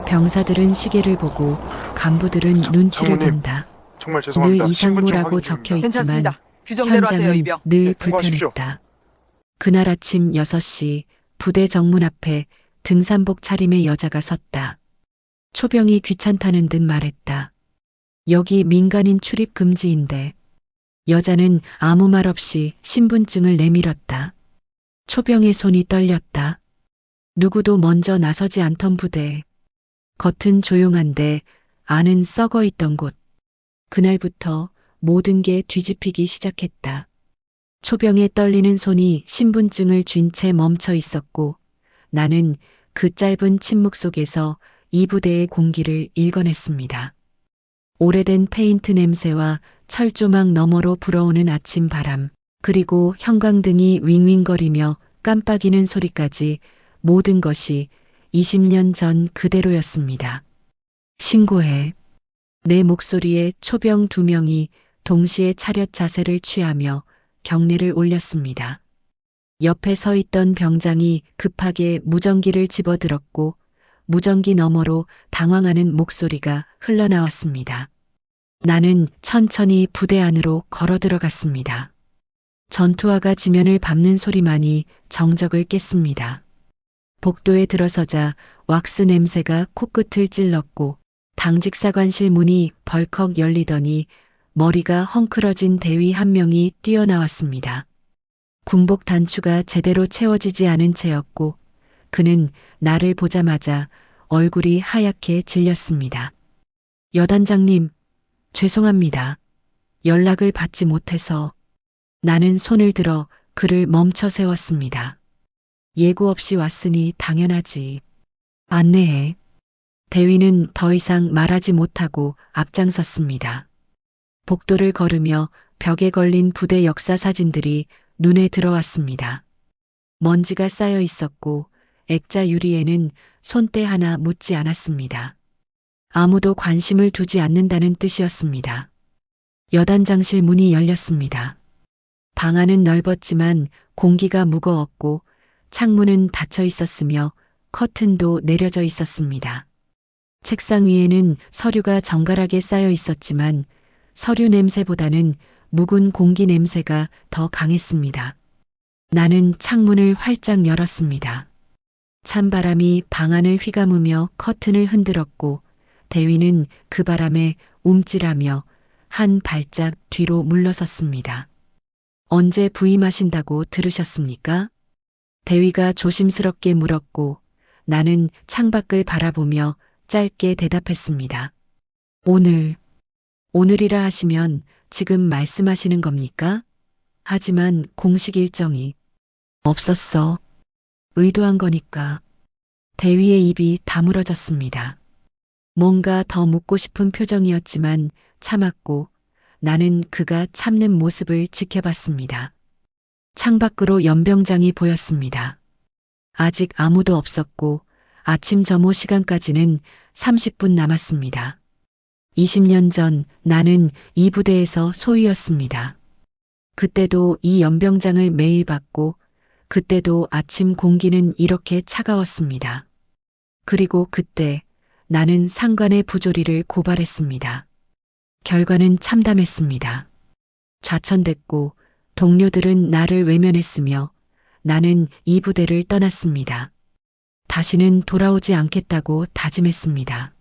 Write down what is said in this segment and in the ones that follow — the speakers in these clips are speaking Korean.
병사들은 시계를 보고 간부들은 눈치를 장모님, 본다. 정말 늘 죄송합니다. 이상무라고 신분증 적혀 확인 중입니다. 있지만 괜찮습니다. 규정대로 하세요, 현장은 이병. 늘 통과하십시오. 불편했다. 그날 아침 6시 부대 정문 앞에 등산복 차림의 여자가 섰다. 초병이 귀찮다는 듯 말했다. 여기 민간인 출입 금지인데. 여자는 아무 말 없이 신분증을 내밀었다. 초병의 손이 떨렸다. 누구도 먼저 나서지 않던 부대. 겉은 조용한데 안은 썩어 있던 곳. 그날부터 모든 게 뒤집히기 시작했다. 초병의 떨리는 손이 신분증을 쥔 채 멈춰 있었고 나는 그 짧은 침묵 속에서 이 부대의 공기를 읽어냈습니다. 오래된 페인트 냄새와 철조망 너머로 불어오는 아침 바람, 그리고 형광등이 윙윙거리며 깜빡이는 소리까지 모든 것이 20년 전 그대로였습니다. 신고해. 내 목소리에 초병 2명이 동시에 차렷 자세를 취하며 경례를 올렸습니다. 옆에 서 있던 병장이 급하게 무전기를 집어들었고 무전기 너머로 당황하는 목소리가 흘러나왔습니다. 나는 천천히 부대 안으로 걸어 들어갔습니다. 전투화가 지면을 밟는 소리만이 정적을 깼습니다. 복도에 들어서자 왁스 냄새가 코끝을 찔렀고 당직사관실 문이 벌컥 열리더니 머리가 헝클어진 대위 한 명이 뛰어나왔습니다. 군복 단추가 제대로 채워지지 않은 채였고 그는 나를 보자마자 얼굴이 하얗게 질렸습니다. 여단장님, 죄송합니다. 연락을 받지 못해서. 나는 손을 들어 그를 멈춰 세웠습니다. 예고 없이 왔으니 당연하지. 안내해. 대위는 더 이상 말하지 못하고 앞장섰습니다. 복도를 걸으며 벽에 걸린 부대 역사 사진들이 눈에 들어왔습니다. 먼지가 쌓여 있었고 액자 유리에는 손때 하나 묻지 않았습니다. 아무도 관심을 두지 않는다는 뜻이었습니다. 여단장실 문이 열렸습니다. 방 안은 넓었지만 공기가 무거웠고 창문은 닫혀 있었으며 커튼도 내려져 있었습니다. 책상 위에는 서류가 정갈하게 쌓여 있었지만 서류 냄새보다는 묵은 공기 냄새가 더 강했습니다. 나는 창문을 활짝 열었습니다. 찬바람이 방 안을 휘감으며 커튼을 흔들었고 대위는 그 바람에 움찔하며 한 발짝 뒤로 물러섰습니다. 언제 부임하신다고 들으셨습니까? 대위가 조심스럽게 물었고 나는 창밖을 바라보며 짧게 대답했습니다. 오늘이라 하시면 지금 말씀하시는 겁니까? 하지만 공식 일정이 없었어. 의도한 거니까. 대위의 입이 다물어졌습니다. 뭔가 더 묻고 싶은 표정이었지만 참았고 나는 그가 참는 모습을 지켜봤습니다. 창밖으로 연병장이 보였습니다. 아직 아무도 없었고 아침 점호 시간까지는 30분 남았습니다. 20년 전 나는 이 부대에서 소위였습니다. 그때도 이 연병장을 매일 봤고 그때도 아침 공기는 이렇게 차가웠습니다. 그리고 그때 나는 상관의 부조리를 고발했습니다. 결과는 참담했습니다. 좌천됐고 동료들은 나를 외면했으며 나는 이 부대를 떠났습니다. 다시는 돌아오지 않겠다고 다짐했습니다.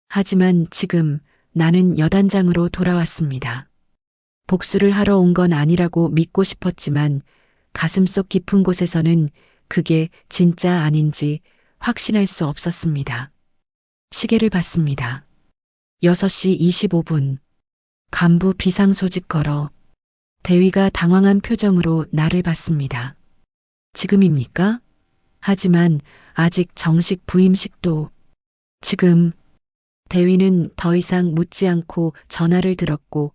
하지만 지금 나는 여단장으로 돌아왔습니다. 복수를 하러 온 건 아니라고 믿고 싶었지만 가슴속 깊은 곳에서는 그게 진짜 아닌지 확신할 수 없었습니다. 시계를 봤습니다. 6시 25분. 간부 비상소집 걸어. 대위가 당황한 표정으로 나를 봤습니다. 지금입니까? 하지만 아직 정식 부임식도. 지금. 대위는 더 이상 묻지 않고 전화를 들었고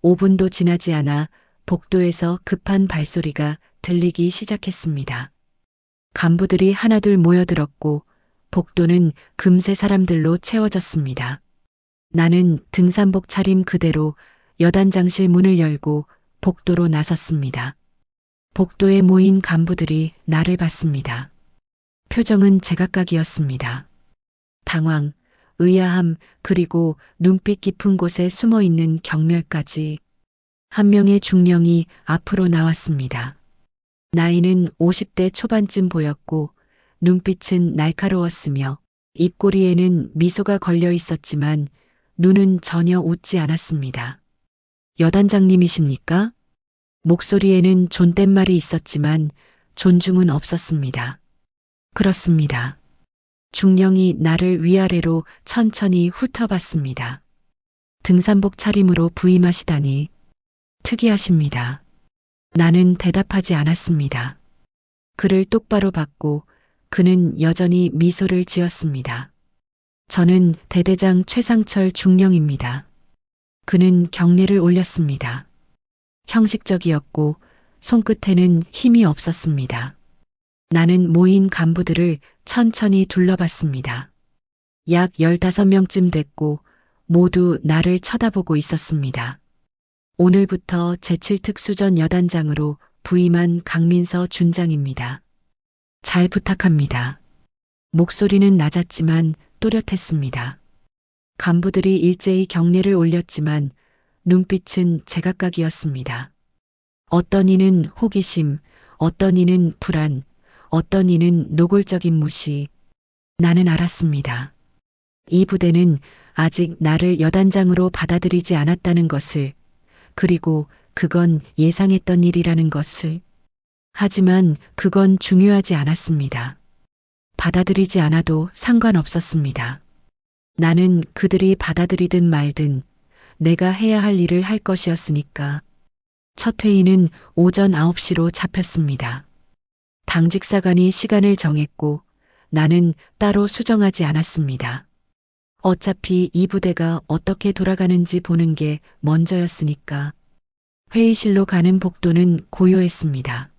5분도 지나지 않아 복도에서 급한 발소리가 들리기 시작했습니다. 간부들이 하나둘 모여들었고 복도는 금세 사람들로 채워졌습니다. 나는 등산복 차림 그대로 여단장실 문을 열고 복도로 나섰습니다. 복도에 모인 간부들이 나를 봤습니다. 표정은 제각각이었습니다. 당황, 의아함, 그리고 눈빛 깊은 곳에 숨어 있는 경멸까지. 한 명의 중령이 앞으로 나왔습니다. 나이는 50대 초반쯤 보였고 눈빛은 날카로웠으며 입꼬리에는 미소가 걸려 있었지만 눈은 전혀 웃지 않았습니다. 여단장님이십니까? 목소리에는 존댓말이 있었지만 존중은 없었습니다. 그렇습니다. 중령이 나를 위아래로 천천히 훑어봤습니다. 등산복 차림으로 부임하시다니 특이하십니다. 나는 대답하지 않았습니다. 그를 똑바로 봤고 그는 여전히 미소를 지었습니다. 저는 대대장 최상철 중령입니다. 그는 경례를 올렸습니다. 형식적이었고 손끝에는 힘이 없었습니다. 나는 모인 간부들을 천천히 둘러봤습니다. 약 15명쯤 됐고 모두 나를 쳐다보고 있었습니다. 오늘부터 제7특수전 여단장으로 부임한 강민서 준장입니다. 잘 부탁합니다. 목소리는 낮았지만 또렷했습니다. 간부들이 일제히 경례를 올렸지만 눈빛은 제각각이었습니다. 어떤 이는 호기심, 어떤 이는 불안, 어떤 이는 노골적인 무시. 나는 알았습니다. 이 부대는 아직 나를 여단장으로 받아들이지 않았다는 것을, 그리고 그건 예상했던 일이라는 것을. 하지만 그건 중요하지 않았습니다. 받아들이지 않아도 상관없었습니다. 나는 그들이 받아들이든 말든 내가 해야 할 일을 할 것이었으니까. 첫 회의는 오전 9시로 잡혔습니다. 당직사관이 시간을 정했고 나는 따로 수정하지 않았습니다. 어차피 이 부대가 어떻게 돌아가는지 보는 게 먼저였으니까. 회의실로 가는 복도는 고요했습니다.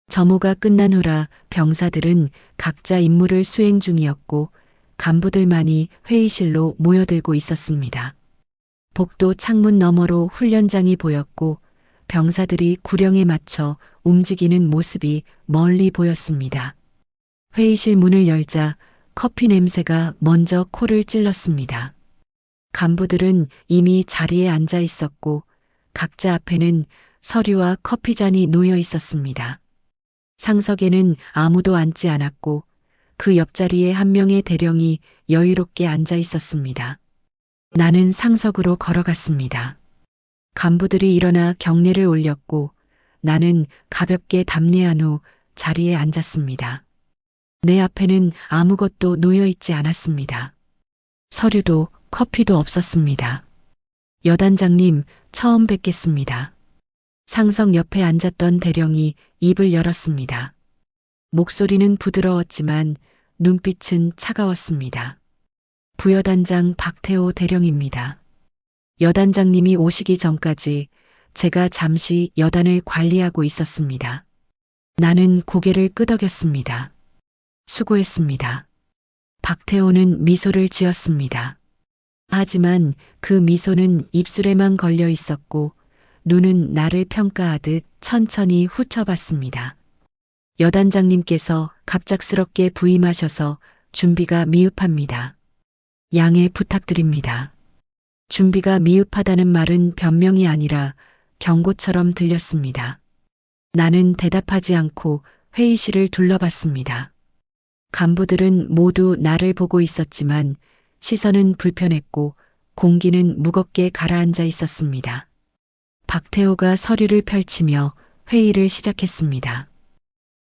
점호가 끝난 후라 병사들은 각자 임무를 수행 중이었고 간부들만이 회의실로 모여들고 있었습니다. 복도 창문 너머로 훈련장이 보였고 병사들이 구령에 맞춰 움직이는 모습이 멀리 보였습니다. 회의실 문을 열자 커피 냄새가 먼저 코를 찔렀습니다. 간부들은 이미 자리에 앉아 있었고 각자 앞에는 서류와 커피잔이 놓여 있었습니다. 상석에는 아무도 앉지 않았고 그 옆자리에 한 명의 대령이 여유롭게 앉아 있었습니다. 나는 상석으로 걸어갔습니다. 간부들이 일어나 경례를 올렸고 나는 가볍게 답례한 후 자리에 앉았습니다. 내 앞에는 아무것도 놓여 있지 않았습니다. 서류도 커피도 없었습니다. 여단장님, 처음 뵙겠습니다. 상석 옆에 앉았던 대령이 입을 열었습니다. 목소리는 부드러웠지만 눈빛은 차가웠습니다. 부여단장 박태호 대령입니다. 여단장님이 오시기 전까지 제가 잠시 여단을 관리하고 있었습니다. 나는 고개를 끄덕였습니다. 수고했습니다. 박태호는 미소를 지었습니다. 하지만 그 미소는 입술에만 걸려 있었고 눈은 나를 평가하듯 천천히 훑어봤습니다. 여단장님께서 갑작스럽게 부임하셔서 준비가 미흡합니다. 양해 부탁드립니다. 준비가 미흡하다는 말은 변명이 아니라 경고처럼 들렸습니다. 나는 대답하지 않고 회의실을 둘러봤습니다. 간부들은 모두 나를 보고 있었지만 시선은 불편했고 공기는 무겁게 가라앉아 있었습니다. 박태호가 서류를 펼치며 회의를 시작했습니다.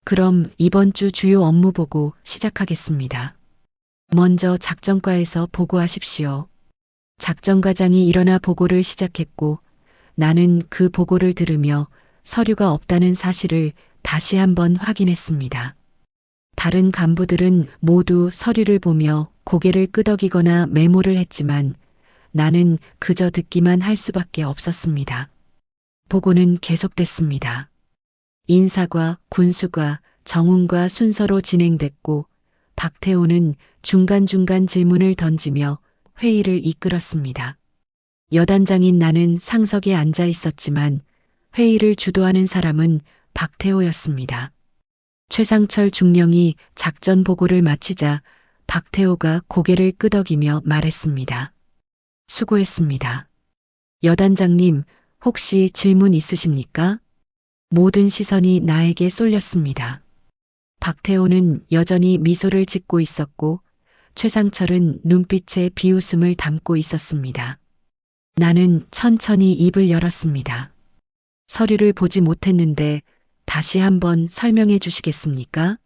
그럼 이번 주 주요 업무 보고 시작하겠습니다. 먼저 작전과에서 보고하십시오. 작전과장이 일어나 보고를 시작했고 나는 그 보고를 들으며 서류가 없다는 사실을 다시 한번 확인했습니다. 다른 간부들은 모두 서류를 보며 고개를 끄덕이거나 메모를 했지만 나는 그저 듣기만 할 수밖에 없었습니다. 보고는 계속됐습니다. 인사과 군수과 정훈과 순서로 진행됐고 박태호는 중간중간 질문을 던지며 회의를 이끌었습니다. 여단장인 나는 상석에 앉아 있었지만 회의를 주도하는 사람은 박태호였습니다. 최상철 중령이 작전 보고를 마치자 박태호가 고개를 끄덕이며 말했습니다. 수고했습니다. 여단장님, 혹시 질문 있으십니까? 모든 시선이 나에게 쏠렸습니다. 박태호는 여전히 미소를 짓고 있었고 최상철은 눈빛에 비웃음을 담고 있었습니다. 나는 천천히 입을 열었습니다. 서류를 보지 못했는데 다시 한번 설명해 주시겠습니까?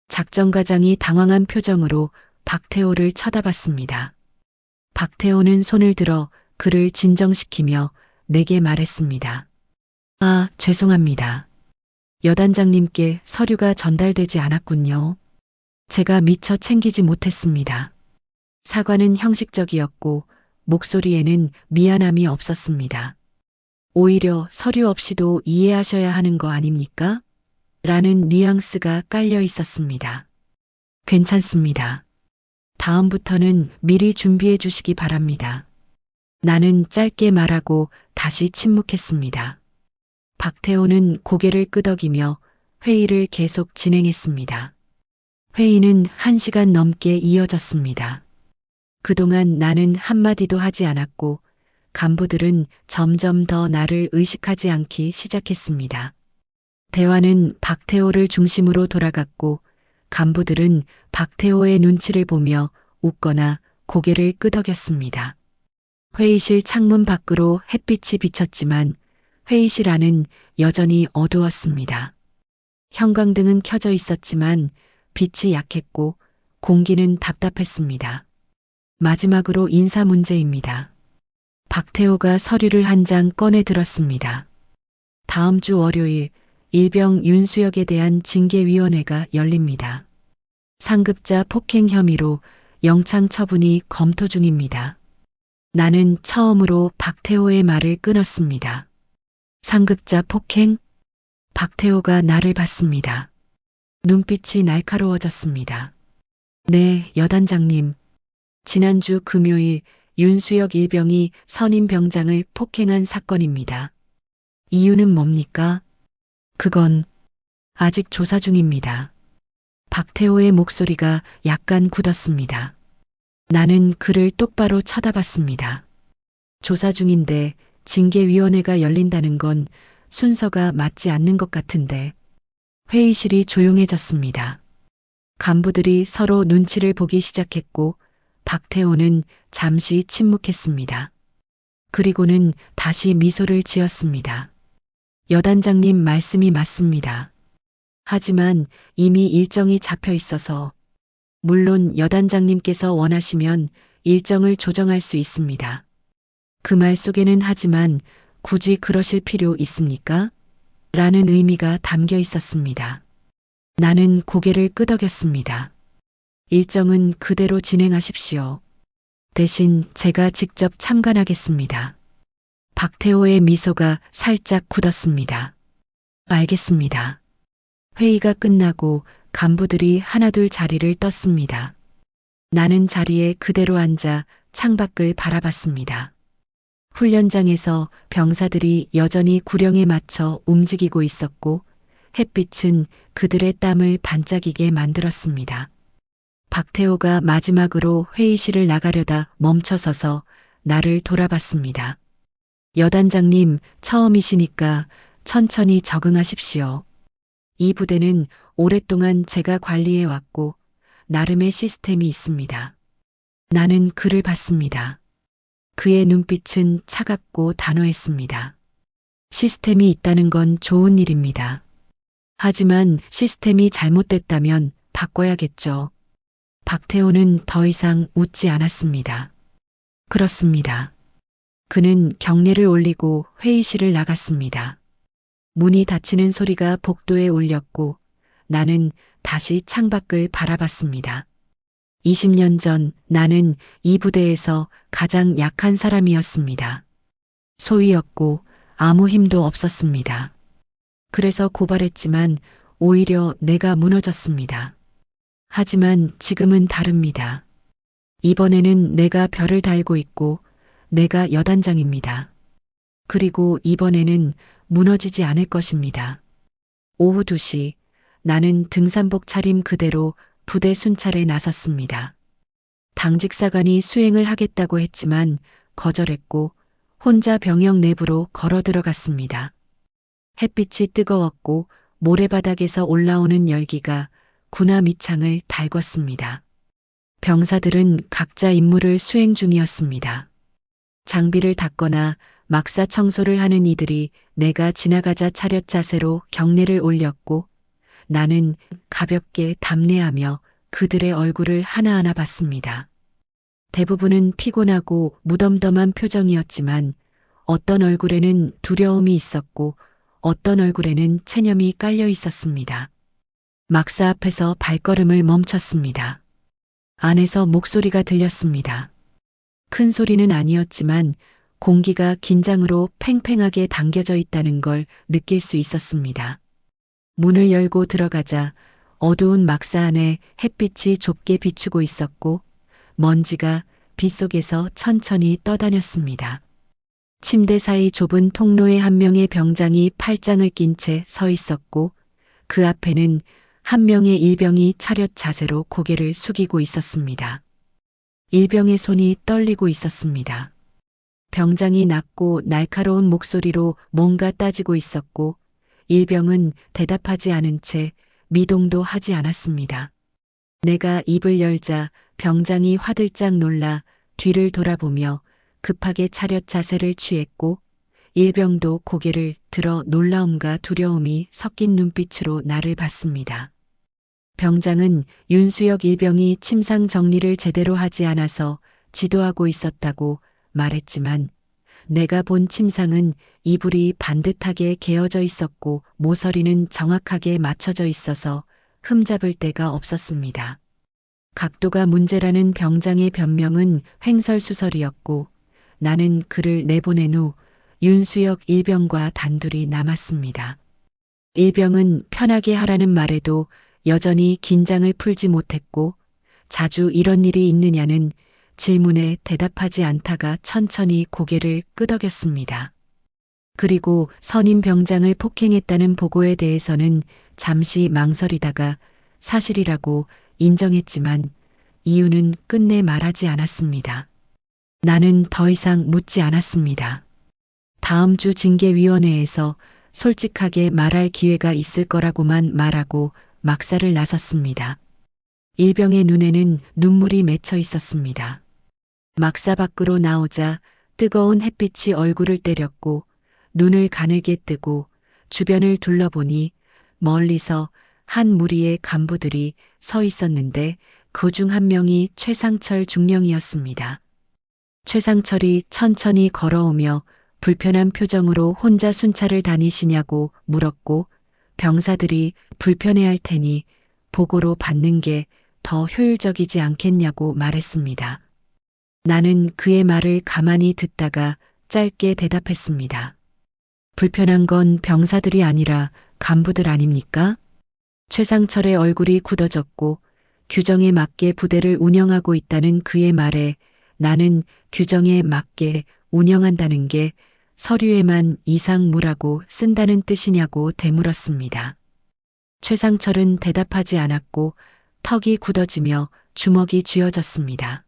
작전과장이 당황한 표정으로 박태호를 쳐다봤습니다. 박태호는 손을 들어 그를 진정시키며 내게 말했습니다. 아, 죄송합니다. 여단장님께 서류가 전달되지 않았군요. 제가 미처 챙기지 못했습니다. 사과는 형식적이었고 목소리에는 미안함이 없었습니다. 오히려 서류 없이도 이해하셔야 하는 거 아닙니까? 라는 뉘앙스가 깔려 있었습니다. 괜찮습니다. 다음부터는 미리 준비해 주시기 바랍니다. 나는 짧게 말하고 다시 침묵했습니다. 박태호는 고개를 끄덕이며 회의를 계속 진행했습니다. 회의는 1시간 넘게 이어졌습니다. 그동안 나는 한마디도 하지 않았고 간부들은 점점 더 나를 의식하지 않기 시작했습니다. 대화는 박태호를 중심으로 돌아갔고 간부들은 박태호의 눈치를 보며 웃거나 고개를 끄덕였습니다. 회의실 창문 밖으로 햇빛이 비쳤지만 회의실 안은 여전히 어두웠습니다. 형광등은 켜져 있었지만 빛이 약했고 공기는 답답했습니다. 마지막으로 인사 문제입니다. 박태호가 서류를 한 장 꺼내 들었습니다. 다음 주 월요일 일병 윤수혁에 대한 징계위원회가 열립니다. 상급자 폭행 혐의로 영창 처분이 검토 중입니다. 나는 처음으로 박태호의 말을 끊었습니다. 상급자 폭행? 박태호가 나를 봤습니다. 눈빛이 날카로워졌습니다. 네, 여단장님. 지난주 금요일 윤수혁 일병이 선임 병장을 폭행한 사건입니다. 이유는 뭡니까? 그건 아직 조사 중입니다. 박태호의 목소리가 약간 굳었습니다. 나는 그를 똑바로 쳐다봤습니다. 조사 중인데 징계위원회가 열린다는 건 순서가 맞지 않는 것 같은데. 회의실이 조용해졌습니다. 간부들이 서로 눈치를 보기 시작했고 박태호는 잠시 침묵했습니다. 그리고는 다시 미소를 지었습니다. 여단장님 말씀이 맞습니다. 하지만 이미 일정이 잡혀 있어서 물론 여단장님께서 원하시면 일정을 조정할 수 있습니다. 그 말 속에는 하지만 굳이 그러실 필요 있습니까? 라는 의미가 담겨 있었습니다. 나는 고개를 끄덕였습니다. 일정은 그대로 진행하십시오. 대신 제가 직접 참관하겠습니다. 박태호의 미소가 살짝 굳었습니다. 알겠습니다. 회의가 끝나고 간부들이 하나둘 자리를 떴습니다. 나는 자리에 그대로 앉아 창밖을 바라봤습니다. 훈련장에서 병사들이 여전히 구령에 맞춰 움직이고 있었고 햇빛은 그들의 땀을 반짝이게 만들었습니다. 박태호가 마지막으로 회의실을 나가려다 멈춰서서 나를 돌아봤습니다. 여단장님, 처음이시니까 천천히 적응하십시오. 이 부대는 오랫동안 제가 관리해 왔고 나름의 시스템이 있습니다. 나는 그를 봤습니다. 그의 눈빛은 차갑고 단호했습니다. 시스템이 있다는 건 좋은 일입니다. 하지만 시스템이 잘못됐다면 바꿔야겠죠. 박태호는 더 이상 웃지 않았습니다. 그렇습니다. 그는 경례를 올리고 회의실을 나갔습니다. 문이 닫히는 소리가 복도에 울렸고 나는 다시 창밖을 바라봤습니다. 20년 전 나는 이 부대에서 가장 약한 사람이었습니다. 소위였고 아무 힘도 없었습니다. 그래서 고발했지만 오히려 내가 무너졌습니다. 하지만 지금은 다릅니다. 이번에는 내가 별을 달고 있고 내가 여단장입니다. 그리고 이번에는 무너지지 않을 것입니다. 오후 2시 나는 등산복 차림 그대로 부대 순찰에 나섰습니다. 당직사관이 수행을 하겠다고 했지만 거절했고 혼자 병영 내부로 걸어 들어갔습니다. 햇빛이 뜨거웠고 모래바닥에서 올라오는 열기가 군화 밑창을 달궜습니다. 병사들은 각자 임무를 수행 중이었습니다. 장비를 닦거나 막사 청소를 하는 이들이 내가 지나가자 차렷 자세로 경례를 올렸고 나는 가볍게 답례하며 그들의 얼굴을 하나하나 봤습니다. 대부분은 피곤하고 무덤덤한 표정이었지만 어떤 얼굴에는 두려움이 있었고 어떤 얼굴에는 체념이 깔려 있었습니다. 막사 앞에서 발걸음을 멈췄습니다. 안에서 목소리가 들렸습니다. 큰 소리는 아니었지만 공기가 긴장으로 팽팽하게 당겨져 있다는 걸 느낄 수 있었습니다. 문을 열고 들어가자 어두운 막사 안에 햇빛이 좁게 비추고 있었고 먼지가 빗속에서 천천히 떠다녔습니다. 침대 사이 좁은 통로에 한 명의 병장이 팔짱을 낀 채 서 있었고 그 앞에는 한 명의 일병이 차렷 자세로 고개를 숙이고 있었습니다. 일병의 손이 떨리고 있었습니다. 병장이 낮고 날카로운 목소리로 뭔가 따지고 있었고 일병은 대답하지 않은 채 미동도 하지 않았습니다. 내가 입을 열자 병장이 화들짝 놀라 뒤를 돌아보며 급하게 차렷 자세를 취했고 일병도 고개를 들어 놀라움과 두려움이 섞인 눈빛으로 나를 봤습니다. 병장은 윤수혁 일병이 침상 정리를 제대로 하지 않아서 지도하고 있었다고 말했지만 내가 본 침상은 이불이 반듯하게 개어져 있었고 모서리는 정확하게 맞춰져 있어서 흠잡을 데가 없었습니다. 각도가 문제라는 병장의 변명은 횡설수설이었고 나는 그를 내보낸 후 윤수혁 일병과 단둘이 남았습니다. 일병은 편하게 하라는 말에도 여전히 긴장을 풀지 못했고 자주 이런 일이 있느냐는 질문에 대답하지 않다가 천천히 고개를 끄덕였습니다. 그리고 선임 병장을 폭행했다는 보고에 대해서는 잠시 망설이다가 사실이라고 인정했지만 이유는 끝내 말하지 않았습니다. 나는 더 이상 묻지 않았습니다. 다음 주 징계위원회에서 솔직하게 말할 기회가 있을 거라고만 말하고 막사를 나섰습니다. 일병의 눈에는 눈물이 맺혀 있었습니다. 막사 밖으로 나오자 뜨거운 햇빛이 얼굴을 때렸고 눈을 가늘게 뜨고 주변을 둘러보니 멀리서 한 무리의 간부들이 서 있었는데 그중 한 명이 최상철 중령이었습니다. 최상철이 천천히 걸어오며 불편한 표정으로 혼자 순찰을 다니시냐고 물었고 병사들이 불편해할 테니 보고로 받는 게 더 효율적이지 않겠냐고 말했습니다. 나는 그의 말을 가만히 듣다가 짧게 대답했습니다. 불편한 건 병사들이 아니라 간부들 아닙니까? 최상철의 얼굴이 굳어졌고 규정에 맞게 부대를 운영하고 있다는 그의 말에 나는 규정에 맞게 운영한다는 게 서류에만 이상무라고 쓴다는 뜻이냐고 되물었습니다. 최상철은 대답하지 않았고 턱이 굳어지며 주먹이 쥐어졌습니다.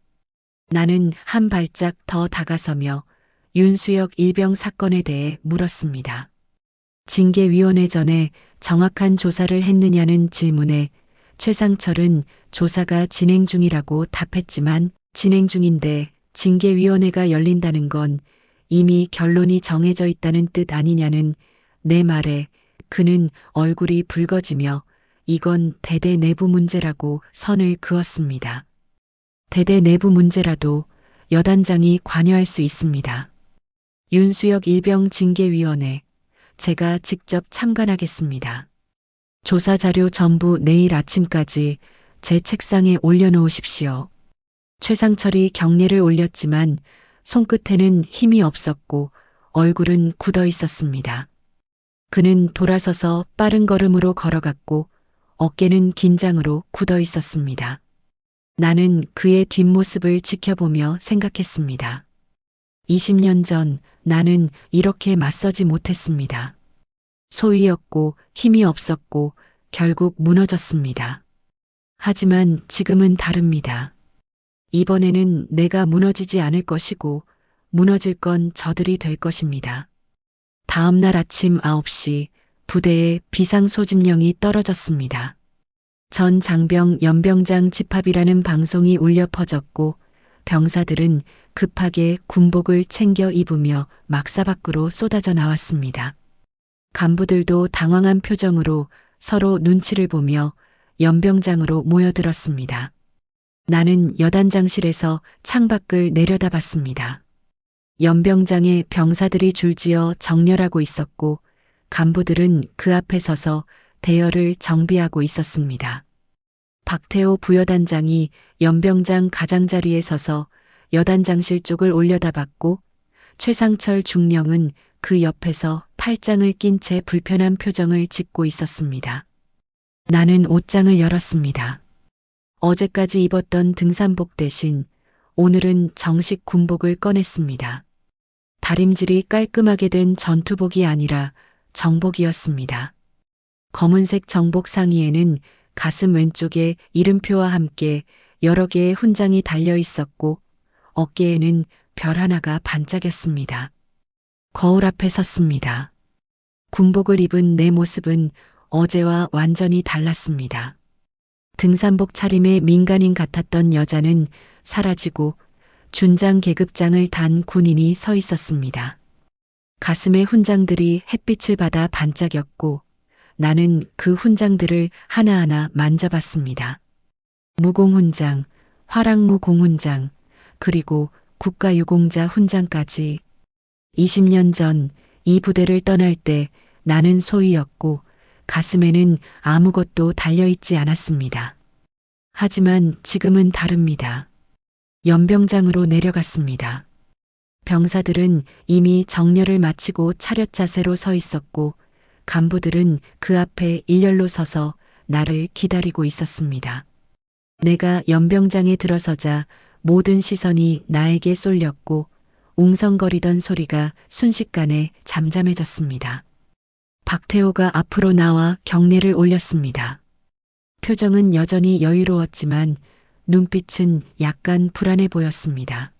나는 한 발짝 더 다가서며 윤수혁 일병 사건에 대해 물었습니다. 징계위원회 전에 정확한 조사를 했느냐는 질문에 최상철은 조사가 진행 중이라고 답했지만 진행 중인데 징계위원회가 열린다는 건 이미 결론이 정해져 있다는 뜻 아니냐는 내 말에 그는 얼굴이 붉어지며 이건 대대 내부 문제라고 선을 그었습니다. 대대 내부 문제라도 여단장이 관여할 수 있습니다. 윤수혁 일병 징계위원회 제가 직접 참관하겠습니다. 조사 자료 전부 내일 아침까지 제 책상에 올려놓으십시오. 최상철이 경례를 올렸지만 손끝에는 힘이 없었고 얼굴은 굳어 있었습니다. 그는 돌아서서 빠른 걸음으로 걸어갔고 어깨는 긴장으로 굳어 있었습니다. 나는 그의 뒷모습을 지켜보며 생각했습니다. 20년 전 나는 이렇게 맞서지 못했습니다. 소위였고 힘이 없었고 결국 무너졌습니다. 하지만 지금은 다릅니다. 이번에는 내가 무너지지 않을 것이고 무너질 건 저들이 될 것입니다. 다음 날 아침 9시 부대에 비상소집령이 떨어졌습니다. 전 장병 연병장 집합이라는 방송이 울려 퍼졌고 병사들은 급하게 군복을 챙겨 입으며 막사 밖으로 쏟아져 나왔습니다. 간부들도 당황한 표정으로 서로 눈치를 보며 연병장으로 모여들었습니다. 나는 여단장실에서 창밖을 내려다봤습니다. 연병장에 병사들이 줄지어 정렬하고 있었고 간부들은 그 앞에 서서 대열을 정비하고 있었습니다. 박태호 부여단장이 연병장 가장자리에 서서 여단장실 쪽을 올려다봤고 최상철 중령은 그 옆에서 팔짱을 낀 채 불편한 표정을 짓고 있었습니다. 나는 옷장을 열었습니다. 어제까지 입었던 등산복 대신 오늘은 정식 군복을 꺼냈습니다. 다림질이 깔끔하게 된 전투복이 아니라 정복이었습니다. 검은색 정복 상의에는 가슴 왼쪽에 이름표와 함께 여러 개의 훈장이 달려 있었고 어깨에는 별 하나가 반짝였습니다. 거울 앞에 섰습니다. 군복을 입은 내 모습은 어제와 완전히 달랐습니다. 등산복 차림에 민간인 같았던 여자는 사라지고 준장 계급장을 단 군인이 서 있었습니다. 가슴의 훈장들이 햇빛을 받아 반짝였고 나는 그 훈장들을 하나하나 만져봤습니다. 무공훈장, 화랑무공훈장, 그리고 국가유공자 훈장까지. 20년 전 이 부대를 떠날 때 나는 소위였고 가슴에는 아무것도 달려있지 않았습니다. 하지만 지금은 다릅니다. 연병장으로 내려갔습니다. 병사들은 이미 정렬을 마치고 차렷 자세로 서 있었고 간부들은 그 앞에 일렬로 서서 나를 기다리고 있었습니다. 내가 연병장에 들어서자 모든 시선이 나에게 쏠렸고 웅성거리던 소리가 순식간에 잠잠해졌습니다. 박태호가 앞으로 나와 경례를 올렸습니다. 표정은 여전히 여유로웠지만 눈빛은 약간 불안해 보였습니다.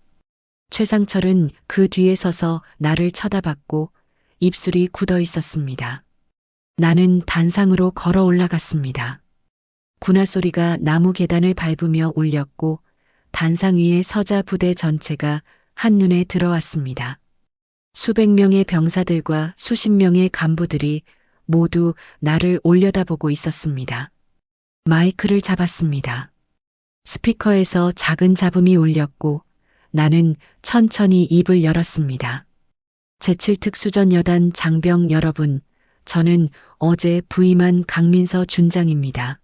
최상철은 그 뒤에 서서 나를 쳐다봤고 입술이 굳어 있었습니다. 나는 단상으로 걸어 올라갔습니다. 군화 소리가 나무 계단을 밟으며 울렸고 단상 위에 서자 부대 전체가 한눈에 들어왔습니다. 수백 명의 병사들과 수십 명의 간부들이 모두 나를 올려다보고 있었습니다. 마이크를 잡았습니다. 스피커에서 작은 잡음이 울렸고 나는 천천히 입을 열었습니다. 제7특수전 여단 장병 여러분, 저는 어제 부임한 강민서 준장입니다.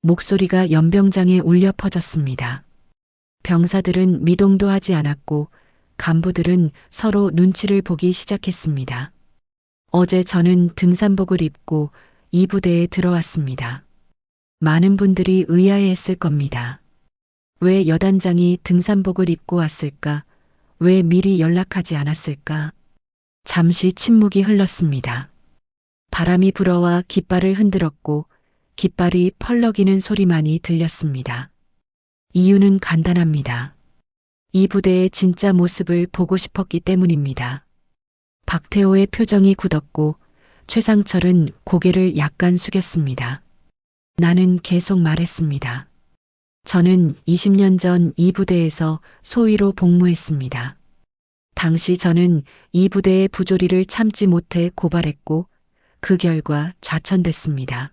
목소리가 연병장에 울려 퍼졌습니다. 병사들은 미동도 하지 않았고 간부들은 서로 눈치를 보기 시작했습니다. 어제 저는 등산복을 입고 이 부대에 들어왔습니다. 많은 분들이 의아해했을 겁니다. 왜 여단장이 등산복을 입고 왔을까? 왜 미리 연락하지 않았을까? 잠시 침묵이 흘렀습니다. 바람이 불어와 깃발을 흔들었고 깃발이 펄럭이는 소리만이 들렸습니다. 이유는 간단합니다. 이 부대의 진짜 모습을 보고 싶었기 때문입니다. 박태호의 표정이 굳었고 최상철은 고개를 약간 숙였습니다. 나는 계속 말했습니다. 저는 20년 전 이 부대에서 소위로 복무했습니다. 당시 저는 이 부대의 부조리를 참지 못해 고발했고 그 결과 좌천됐습니다.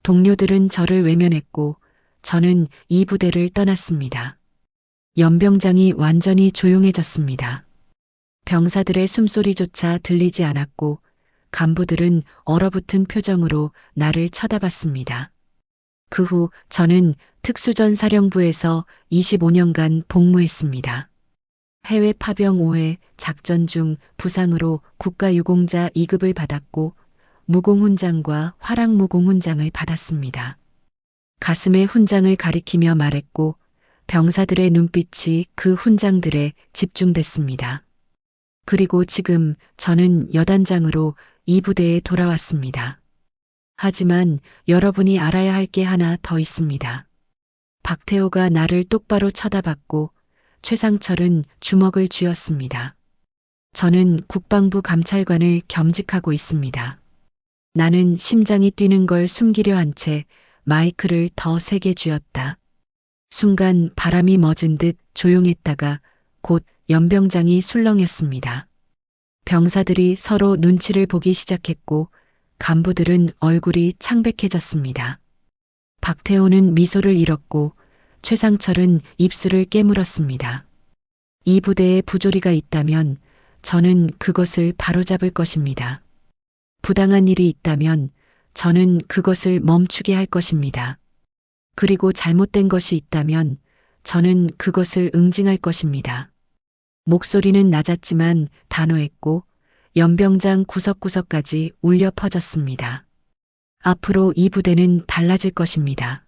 동료들은 저를 외면했고 저는 이 부대를 떠났습니다. 연병장이 완전히 조용해졌습니다. 병사들의 숨소리조차 들리지 않았고 간부들은 얼어붙은 표정으로 나를 쳐다봤습니다. 그 후 저는 특수전 사령부에서 25년간 복무했습니다. 해외 파병 5회 작전 중 부상으로 국가유공자 2급을 받았고 무공훈장과 화랑무공훈장을 받았습니다. 가슴에 훈장을 가리키며 말했고 병사들의 눈빛이 그 훈장들에 집중됐습니다. 그리고 지금 저는 여단장으로 이 부대에 돌아왔습니다. 하지만 여러분이 알아야 할 게 하나 더 있습니다. 박태호가 나를 똑바로 쳐다봤고 최상철은 주먹을 쥐었습니다. 저는 국방부 감찰관을 겸직하고 있습니다. 나는 심장이 뛰는 걸 숨기려 한 채 마이크를 더 세게 쥐었다. 순간 바람이 멎은 듯 조용했다가 곧 연병장이 술렁였습니다. 병사들이 서로 눈치를 보기 시작했고 간부들은 얼굴이 창백해졌습니다. 박태호는 미소를 잃었고 최상철은 입술을 깨물었습니다. 이 부대에 부조리가 있다면 저는 그것을 바로잡을 것입니다. 부당한 일이 있다면 저는 그것을 멈추게 할 것입니다. 그리고 잘못된 것이 있다면 저는 그것을 응징할 것입니다. 목소리는 낮았지만 단호했고 연병장 구석구석까지 울려 퍼졌습니다. 앞으로 이 부대는 달라질 것입니다.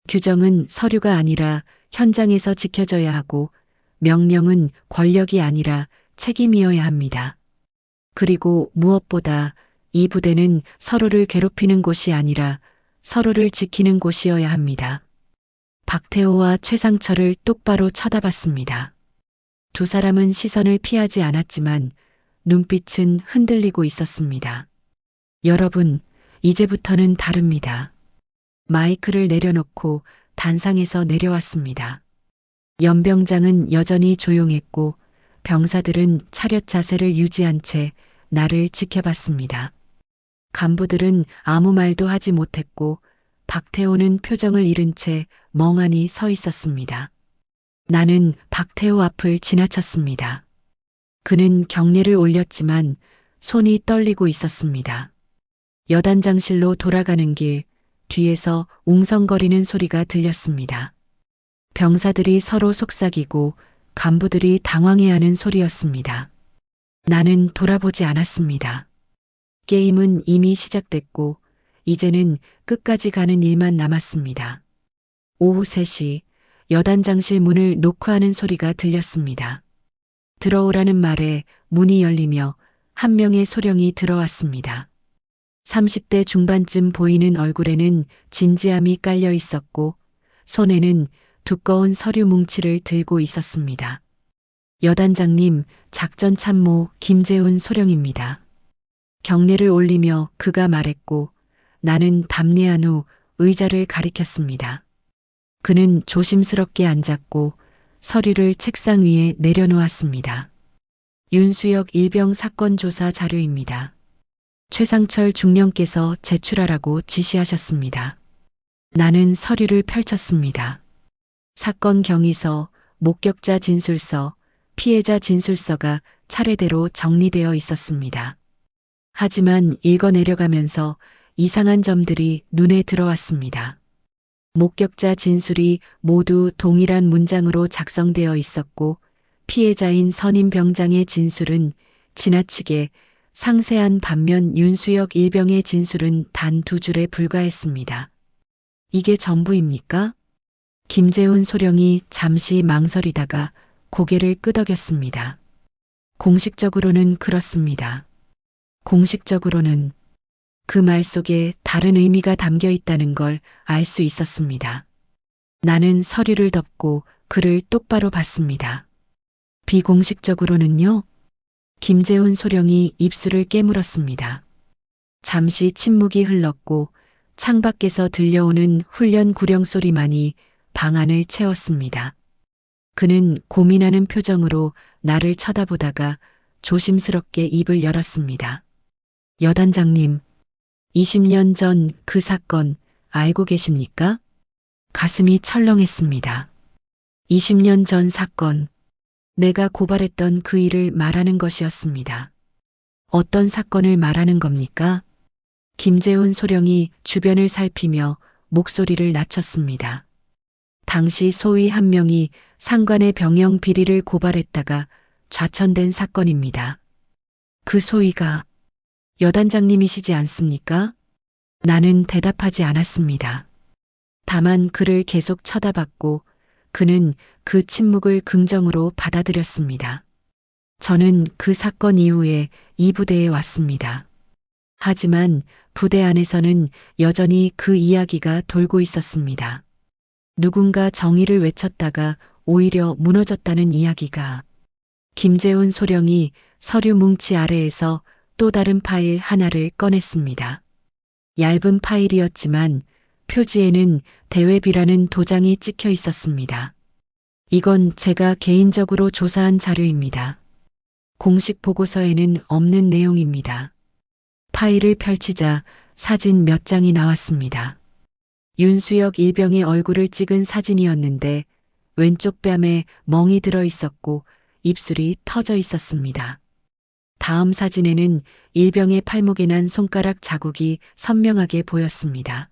규정은 서류가 아니라 현장에서 지켜져야 하고 명령은 권력이 아니라 책임이어야 합니다. 그리고 무엇보다 이 부대는 서로를 괴롭히는 곳이 아니라 서로를 지키는 곳이어야 합니다. 박태호와 최상철을 똑바로 쳐다봤습니다. 두 사람은 시선을 피하지 않았지만 눈빛은 흔들리고 있었습니다. 여러분, 이제부터는 다릅니다. 마이크를 내려놓고 단상에서 내려왔습니다. 연병장은 여전히 조용했고 병사들은 차렷 자세를 유지한 채 나를 지켜봤습니다. 간부들은 아무 말도 하지 못했고 박태호는 표정을 잃은 채 멍하니 서 있었습니다. 나는 박태호 앞을 지나쳤습니다. 그는 경례를 올렸지만 손이 떨리고 있었습니다. 여단장실로 돌아가는 길 뒤에서 웅성거리는 소리가 들렸습니다. 병사들이 서로 속삭이고 간부들이 당황해하는 소리였습니다. 나는 돌아보지 않았습니다. 게임은 이미 시작됐고 이제는 끝까지 가는 일만 남았습니다. 오후 3시 여단장실 문을 노크하는 소리가 들렸습니다. 들어오라는 말에 문이 열리며 한 명의 소령이 들어왔습니다. 30대 중반쯤 보이는 얼굴에는 진지함이 깔려 있었고 손에는 두꺼운 서류 뭉치를 들고 있었습니다. 여단장님, 작전참모 김재훈 소령입니다. 경례를 올리며 그가 말했고 나는 답례한 후 의자를 가리켰습니다. 그는 조심스럽게 앉았고 서류를 책상 위에 내려놓았습니다. 윤수혁 일병 사건 조사 자료입니다. 최상철 중령께서 제출하라고 지시하셨습니다. 나는 서류를 펼쳤습니다. 사건 경위서, 목격자 진술서, 피해자 진술서가 차례대로 정리되어 있었습니다. 하지만 읽어 내려가면서 이상한 점들이 눈에 들어왔습니다. 목격자 진술이 모두 동일한 문장으로 작성되어 있었고 피해자인 선임 병장의 진술은 지나치게 상세한 반면 윤수혁 일병의 진술은 단 2줄에 불과했습니다. 이게 전부입니까? 김재훈 소령이 잠시 망설이다가 고개를 끄덕였습니다. 공식적으로는 그렇습니다. 공식적으로는 그 말 속에 다른 의미가 담겨 있다는 걸 알 수 있었습니다. 나는 서류를 덮고 그를 똑바로 봤습니다. 비공식적으로는요? 김재훈 소령이 입술을 깨물었습니다. 잠시 침묵이 흘렀고 창밖에서 들려오는 훈련 구령 소리만이 방 안을 채웠습니다. 그는 고민하는 표정으로 나를 쳐다보다가 조심스럽게 입을 열었습니다. 여단장님, 20년 전 그 사건 알고 계십니까? 가슴이 철렁했습니다. 20년 전 사건, 내가 고발했던 그 일을 말하는 것이었습니다. 어떤 사건을 말하는 겁니까? 김재훈 소령이 주변을 살피며 목소리를 낮췄습니다. 당시 소위 한 명이 상관의 병영 비리를 고발했다가 좌천된 사건입니다. 그 소위가 여단장님이시지 않습니까? 나는 대답하지 않았습니다. 다만 그를 계속 쳐다봤고 그는 그 침묵을 긍정으로 받아들였습니다. 저는 그 사건 이후에 이 부대에 왔습니다. 하지만 부대 안에서는 여전히 그 이야기가 돌고 있었습니다. 누군가 정의를 외쳤다가 오히려 무너졌다는 이야기가. 김재훈 소령이 서류 뭉치 아래에서 또 다른 파일 하나를 꺼냈습니다. 얇은 파일이었지만 표지에는 대회비라는 도장이 찍혀 있었습니다. 이건 제가 개인적으로 조사한 자료입니다. 공식 보고서에는 없는 내용입니다. 파일을 펼치자 사진 몇 장이 나왔습니다. 윤수혁 일병의 얼굴을 찍은 사진이었는데 왼쪽 뺨에 멍이 들어 있었고 입술이 터져 있었습니다. 다음 사진에는 일병의 팔목에 난 손가락 자국이 선명하게 보였습니다.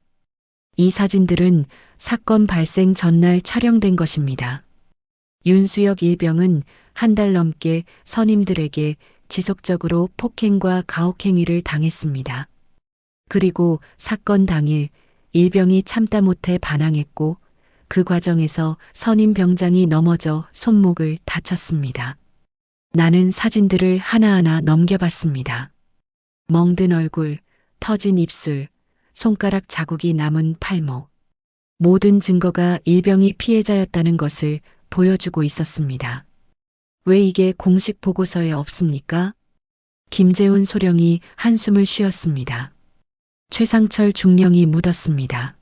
이 사진들은 사건 발생 전날 촬영된 것입니다. 윤수혁 일병은 한 달 넘게 선임들에게 지속적으로 폭행과 가혹행위를 당했습니다. 그리고 사건 당일 일병이 참다 못해 반항했고 그 과정에서 선임 병장이 넘어져 손목을 다쳤습니다. 나는 사진들을 하나하나 넘겨봤습니다. 멍든 얼굴, 터진 입술, 손가락 자국이 남은 팔목. 모든 증거가 일병이 피해자였다는 것을 보여주고 있었습니다. 왜 이게 공식 보고서에 없습니까? 김재훈 소령이 한숨을 쉬었습니다. 최상철 중령이 묻었습니다.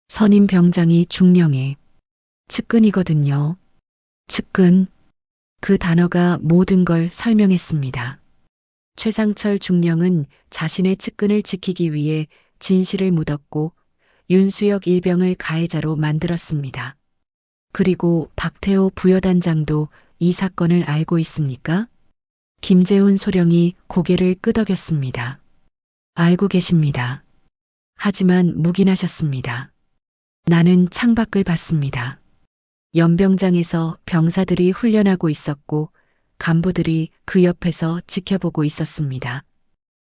선임 병장이 중령의 측근이거든요. 측근. 그 단어가 모든 걸 설명했습니다. 최상철 중령은 자신의 측근을 지키기 위해 진실을 묻었고 윤수혁 일병을 가해자로 만들었습니다. 그리고 박태호 부여단장도 이 사건을 알고 있습니까? 김재훈 소령이 고개를 끄덕였습니다. 알고 계십니다. 하지만 묵인하셨습니다. 나는 창밖을 봤습니다. 연병장에서 병사들이 훈련하고 있었고 간부들이 그 옆에서 지켜보고 있었습니다.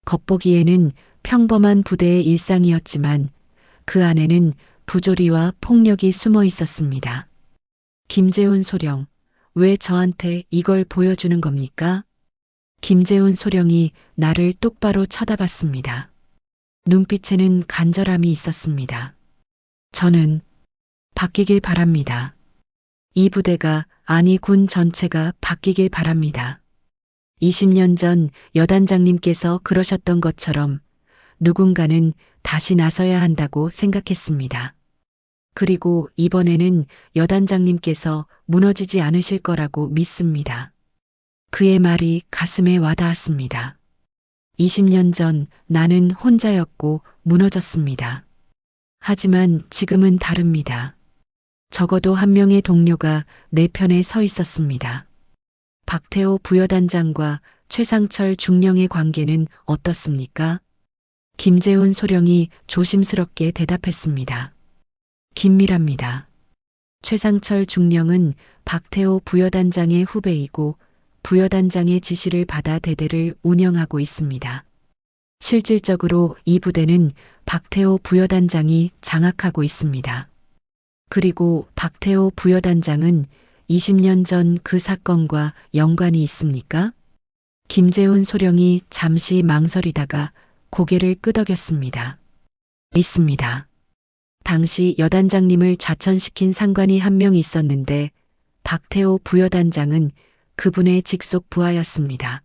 겉보기에는 평범한 부대의 일상이었지만 그 안에는 부조리와 폭력이 숨어 있었습니다. 김재훈 소령, 왜 저한테 이걸 보여주는 겁니까? 김재훈 소령이 나를 똑바로 쳐다봤습니다. 눈빛에는 간절함이 있었습니다. 저는 바뀌길 바랍니다. 이 부대가, 아니 군 전체가 바뀌길 바랍니다. 20년 전 여단장님께서 그러셨던 것처럼 누군가는 다시 나서야 한다고 생각했습니다. 그리고 이번에는 여단장님께서 무너지지 않으실 거라고 믿습니다. 그의 말이 가슴에 와닿았습니다. 20년 전 나는 혼자였고 무너졌습니다. 하지만 지금은 다릅니다. 적어도 한 명의 동료가 내 편에 서 있었습니다. 박태호 부여단장과 최상철 중령의 관계는 어떻습니까? 김재훈 소령이 조심스럽게 대답했습니다. 긴밀합니다. 최상철 중령은 박태호 부여단장의 후배이고 부여단장의 지시를 받아 대대를 운영하고 있습니다. 실질적으로 이 부대는 박태호 부여단장이 장악하고 있습니다. 그리고 박태호 부여단장은 20년 전 그 사건과 연관이 있습니까? 김재훈 소령이 잠시 망설이다가 고개를 끄덕였습니다. 있습니다. 당시 여단장님을 좌천시킨 상관이 한 명 있었는데 박태호 부여단장은 그분의 직속 부하였습니다.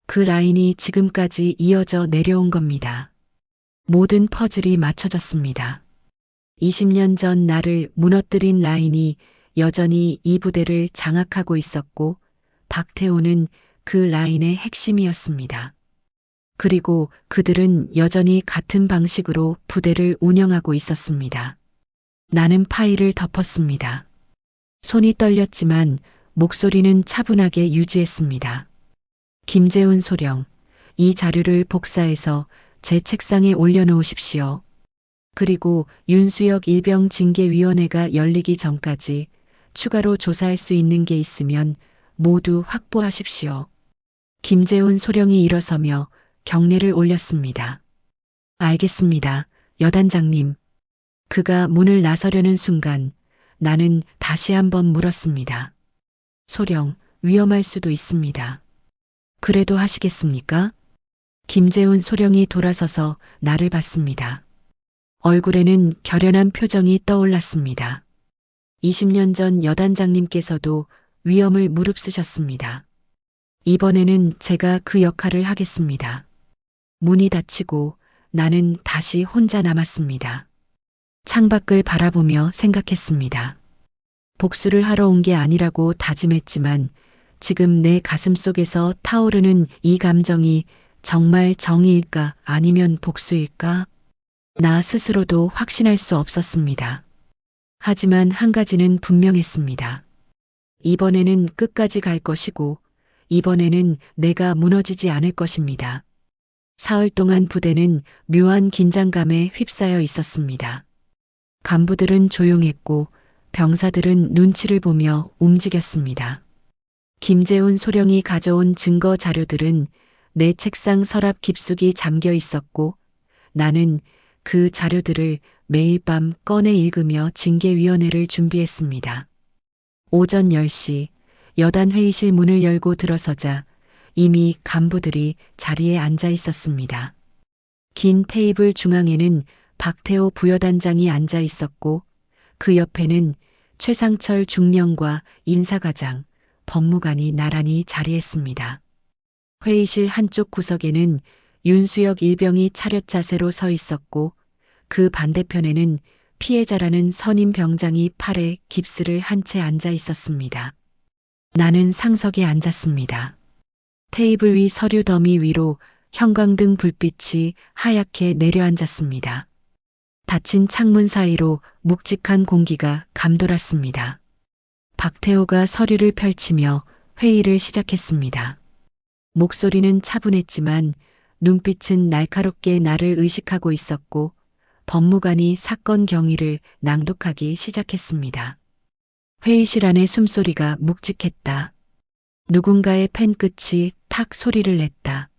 그 라인이 지금까지 이어져 내려온 겁니다. 모든 퍼즐이 맞춰졌습니다. 20년 전 나를 무너뜨린 라인이 여전히 이 부대를 장악하고 있었고 박태호는 그 라인의 핵심이었습니다. 그리고 그들은 여전히 같은 방식으로 부대를 운영하고 있었습니다. 나는 파일을 덮었습니다. 손이 떨렸지만 목소리는 차분하게 유지했습니다. 김재훈 소령, 이 자료를 복사해서 제 책상에 올려놓으십시오. 그리고 윤수혁 일병 징계위원회가 열리기 전까지 추가로 조사할 수 있는 게 있으면 모두 확보하십시오. 김재훈 소령이 일어서며 경례를 올렸습니다. 알겠습니다, 여단장님. 그가 문을 나서려는 순간 나는 다시 한번 물었습니다. 소령, 위험할 수도 있습니다. 그래도 하시겠습니까? 김재훈 소령이 돌아서서 나를 봤습니다. 얼굴에는 결연한 표정이 떠올랐습니다. 20년 전 여단장님께서도 위험을 무릅쓰셨습니다. 이번에는 제가 그 역할을 하겠습니다. 문이 닫히고 나는 다시 혼자 남았습니다. 창밖을 바라보며 생각했습니다. 복수를 하러 온 게 아니라고 다짐했지만 지금 내 가슴 속에서 타오르는 이 감정이 정말 정의일까 아니면 복수일까? 나 스스로도 확신할 수 없었습니다. 하지만 한 가지는 분명했습니다. 이번에는 끝까지 갈 것이고 이번에는 내가 무너지지 않을 것입니다. 사흘 동안 부대는 묘한 긴장감에 휩싸여 있었습니다. 간부들은 조용했고 병사들은 눈치를 보며 움직였습니다. 김재훈 소령이 가져온 증거 자료들은 내 책상 서랍 깊숙이 잠겨 있었고 나는 그 자료들을 매일 밤 꺼내 읽으며 징계위원회를 준비했습니다. 오전 10시 여단 회의실 문을 열고 들어서자 이미 간부들이 자리에 앉아 있었습니다. 긴 테이블 중앙에는 박태호 부여단장이 앉아 있었고 그 옆에는 최상철 중령과 인사과장, 법무관이 나란히 자리했습니다. 회의실 한쪽 구석에는 윤수혁 일병이 차렷 자세로 서 있었고 그 반대편에는 피해자라는 선임 병장이 팔에 깁스를 한 채 앉아 있었습니다. 나는 상석에 앉았습니다. 테이블 위 서류 더미 위로 형광등 불빛이 하얗게 내려앉았습니다. 닫힌 창문 사이로 묵직한 공기가 감돌았습니다. 박태호가 서류를 펼치며 회의를 시작했습니다. 목소리는 차분했지만 눈빛은 날카롭게 나를 의식하고 있었고 법무관이 사건 경위를 낭독하기 시작했습니다. 회의실 안의 숨소리가 묵직했다. 누군가의 펜 끝이 탁 소리를 냈다.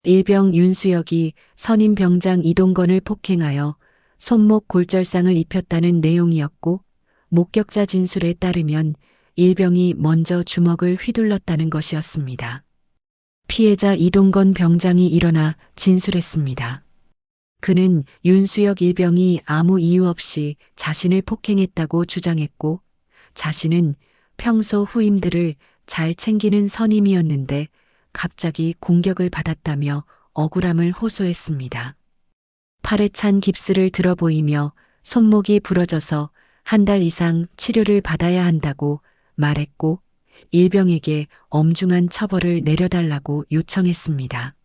일병 윤수혁이 선임 병장 이동건을 폭행하여 손목 골절상을 입혔다는 내용이었고 목격자 진술에 따르면 일병이 먼저 주먹을 휘둘렀다는 것이었습니다. 피해자 이동건 병장이 일어나 진술했습니다. 그는 윤수혁 일병이 아무 이유 없이 자신을 폭행했다고 주장했고 자신은 평소 후임들을 잘 챙기는 선임이었는데 갑자기 공격을 받았다며 억울함을 호소했습니다. 팔에 찬 깁스를 들어 보이며 손목이 부러져서 한 달 이상 치료를 받아야 한다고 말했고 일병에게 엄중한 처벌을 내려달라고 요청했습니다.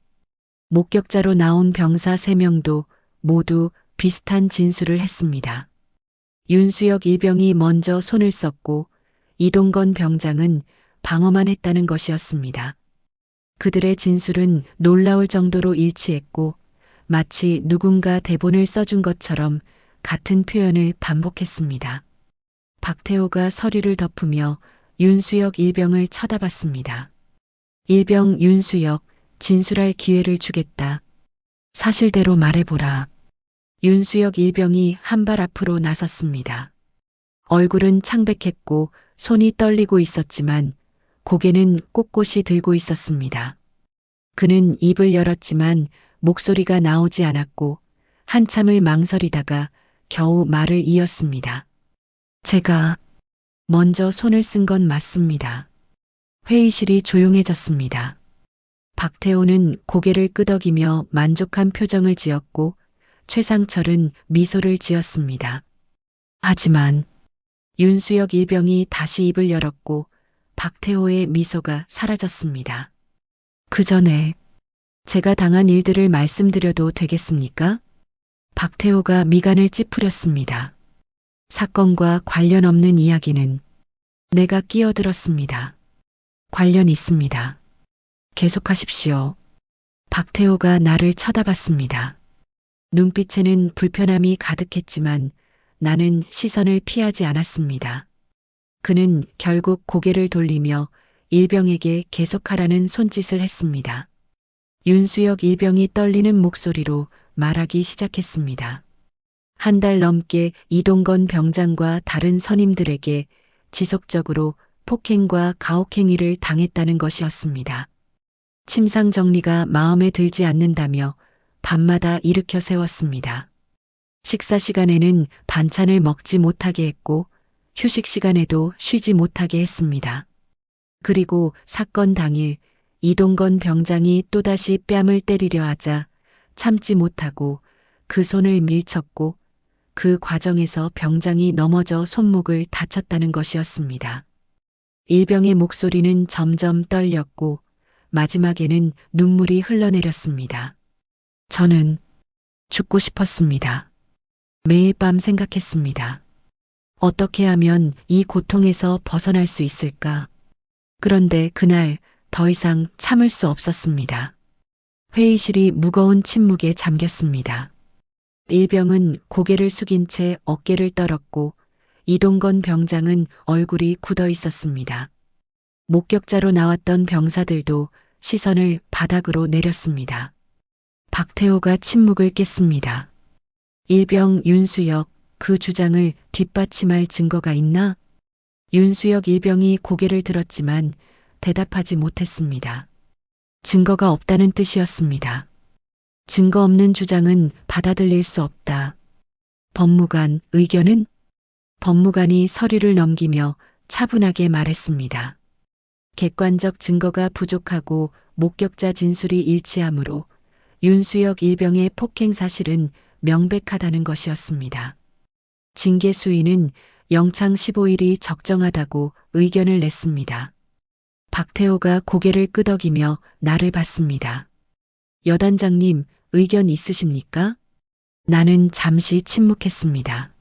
목격자로 나온 병사 3명도 모두 비슷한 진술을 했습니다. 윤수혁 일병이 먼저 손을 썼고 이동건 병장은 방어만 했다는 것이었습니다. 그들의 진술은 놀라울 정도로 일치했고 마치 누군가 대본을 써준 것처럼 같은 표현을 반복했습니다. 박태호가 서류를 덮으며 윤수혁 일병을 쳐다봤습니다. 일병 윤수혁, 진술할 기회를 주겠다. 사실대로 말해보라. 윤수혁 일병이 한 발 앞으로 나섰습니다. 얼굴은 창백했고 손이 떨리고 있었지만 고개는 꼿꼿이 들고 있었습니다. 그는 입을 열었지만 목소리가 나오지 않았고 한참을 망설이다가 겨우 말을 이었습니다. 제가 먼저 손을 쓴 건 맞습니다. 회의실이 조용해졌습니다. 박태호는 고개를 끄덕이며 만족한 표정을 지었고 최상철은 미소를 지었습니다. 하지만 윤수혁 일병이 다시 입을 열었고 박태호의 미소가 사라졌습니다. 그 전에 제가 당한 일들을 말씀드려도 되겠습니까? 박태호가 미간을 찌푸렸습니다. 사건과 관련 없는 이야기는 내가 끼어들었습니다. 관련 있습니다. 계속하십시오. 박태호가 나를 쳐다봤습니다. 눈빛에는 불편함이 가득했지만 나는 시선을 피하지 않았습니다. 그는 결국 고개를 돌리며 일병에게 계속하라는 손짓을 했습니다. 윤수혁 일병이 떨리는 목소리로 말하기 시작했습니다. 한 달 넘게 이동건 병장과 다른 선임들에게 지속적으로 폭행과 가혹행위를 당했다는 것이었습니다. 침상 정리가 마음에 들지 않는다며 밤마다 일으켜 세웠습니다. 식사 시간에는 반찬을 먹지 못하게 했고 휴식 시간에도 쉬지 못하게 했습니다. 그리고 사건 당일 이동건 병장이 또다시 뺨을 때리려 하자 참지 못하고 그 손을 밀쳤고 그 과정에서 병장이 넘어져 손목을 다쳤다는 것이었습니다. 일병의 목소리는 점점 떨렸고 마지막에는 눈물이 흘러내렸습니다. 저는 죽고 싶었습니다. 매일 밤 생각했습니다. 어떻게 하면 이 고통에서 벗어날 수 있을까? 그런데 그날 더 이상 참을 수 없었습니다. 회의실이 무거운 침묵에 잠겼습니다. 일병은 고개를 숙인 채 어깨를 떨었고 이동건 병장은 얼굴이 굳어 있었습니다. 목격자로 나왔던 병사들도 시선을 바닥으로 내렸습니다. 박태호가 침묵을 깼습니다. 일병 윤수혁, 그 주장을 뒷받침할 증거가 있나? 윤수혁 일병이 고개를 들었지만 대답하지 못했습니다. 증거가 없다는 뜻이었습니다. 증거 없는 주장은 받아들일 수 없다. 법무관, 의견은? 법무관이 서류를 넘기며 차분하게 말했습니다. 객관적 증거가 부족하고 목격자 진술이 일치하므로 윤수혁 일병의 폭행 사실은 명백하다는 것이었습니다. 징계 수위는 영창 15일이 적정하다고 의견을 냈습니다. 박태호가 고개를 끄덕이며 나를 봤습니다. 여단장님, 의견 있으십니까? 나는 잠시 침묵했습니다.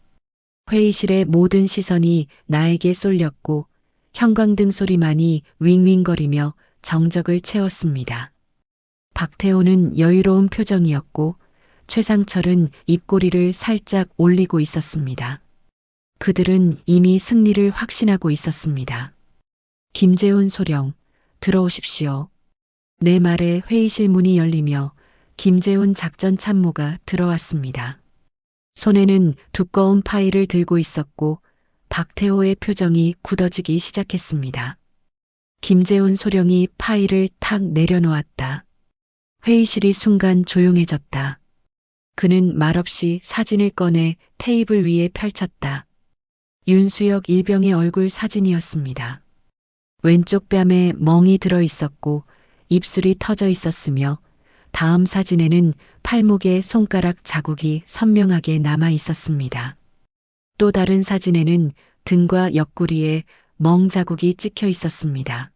회의실의 모든 시선이 나에게 쏠렸고 형광등 소리만이 윙윙거리며 정적을 채웠습니다. 박태호는 여유로운 표정이었고 최상철은 입꼬리를 살짝 올리고 있었습니다. 그들은 이미 승리를 확신하고 있었습니다. 김재훈 소령, 들어오십시오. 내 말에 회의실 문이 열리며 김재훈 작전 참모가 들어왔습니다. 손에는 두꺼운 파일을 들고 있었고 박태호의 표정이 굳어지기 시작했습니다. 김재훈 소령이 파일을 탁 내려놓았다. 회의실이 순간 조용해졌다. 그는 말없이 사진을 꺼내 테이블 위에 펼쳤다. 윤수혁 일병의 얼굴 사진이었습니다. 왼쪽 뺨에 멍이 들어 있었고 입술이 터져 있었으며 다음 사진에는 팔목에 손가락 자국이 선명하게 남아 있었습니다. 또 다른 사진에는 등과 옆구리에 멍 자국이 찍혀 있었습니다.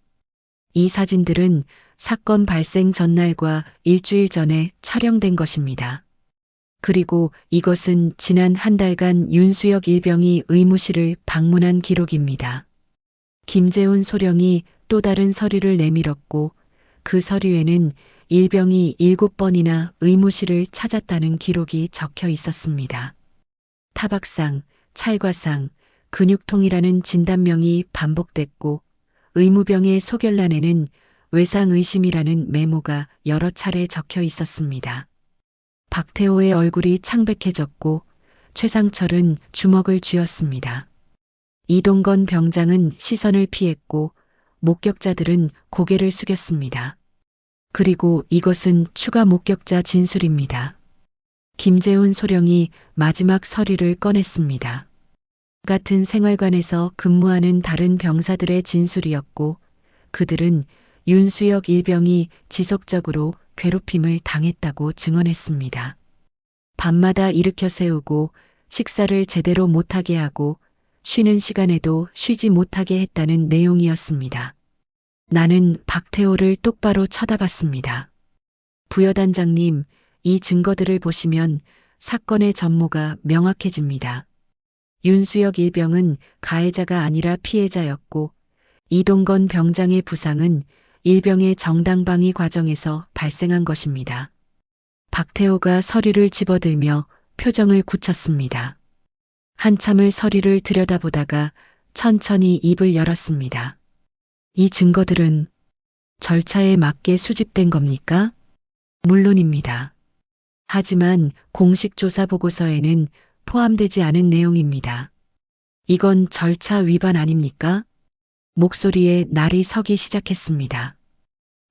이 사진들은 사건 발생 전날과 일주일 전에 촬영된 것입니다. 그리고 이것은 지난 한 달간 윤수혁 일병이 의무실을 방문한 기록입니다. 김재훈 소령이 또 다른 서류를 내밀었고 그 서류에는 일병이 7번이나 의무실을 찾았다는 기록이 적혀 있었습니다. 타박상, 찰과상, 근육통이라는 진단명이 반복됐고 의무병의 소결란에는 외상의심이라는 메모가 여러 차례 적혀 있었습니다. 박태호의 얼굴이 창백해졌고 최상철은 주먹을 쥐었습니다. 이동건 병장은 시선을 피했고 목격자들은 고개를 숙였습니다. 그리고 이것은 추가 목격자 진술입니다. 김재훈 소령이 마지막 서류를 꺼냈습니다. 같은 생활관에서 근무하는 다른 병사들의 진술이었고 그들은 윤수혁 일병이 지속적으로 괴롭힘을 당했다고 증언했습니다. 밤마다 일으켜 세우고 식사를 제대로 못하게 하고 쉬는 시간에도 쉬지 못하게 했다는 내용이었습니다. 나는 박태호를 똑바로 쳐다봤습니다. 부여단장님, 이 증거들을 보시면 사건의 전모가 명확해집니다. 윤수혁 일병은 가해자가 아니라 피해자였고 이동건 병장의 부상은 일병의 정당방위 과정에서 발생한 것입니다. 박태호가 서류를 집어들며 표정을 굳혔습니다. 한참을 서류를 들여다보다가 천천히 입을 열었습니다. 이 증거들은 절차에 맞게 수집된 겁니까? 물론입니다. 하지만 공식 조사 보고서에는 포함되지 않은 내용입니다. 이건 절차 위반 아닙니까? 목소리에 날이 서기 시작했습니다.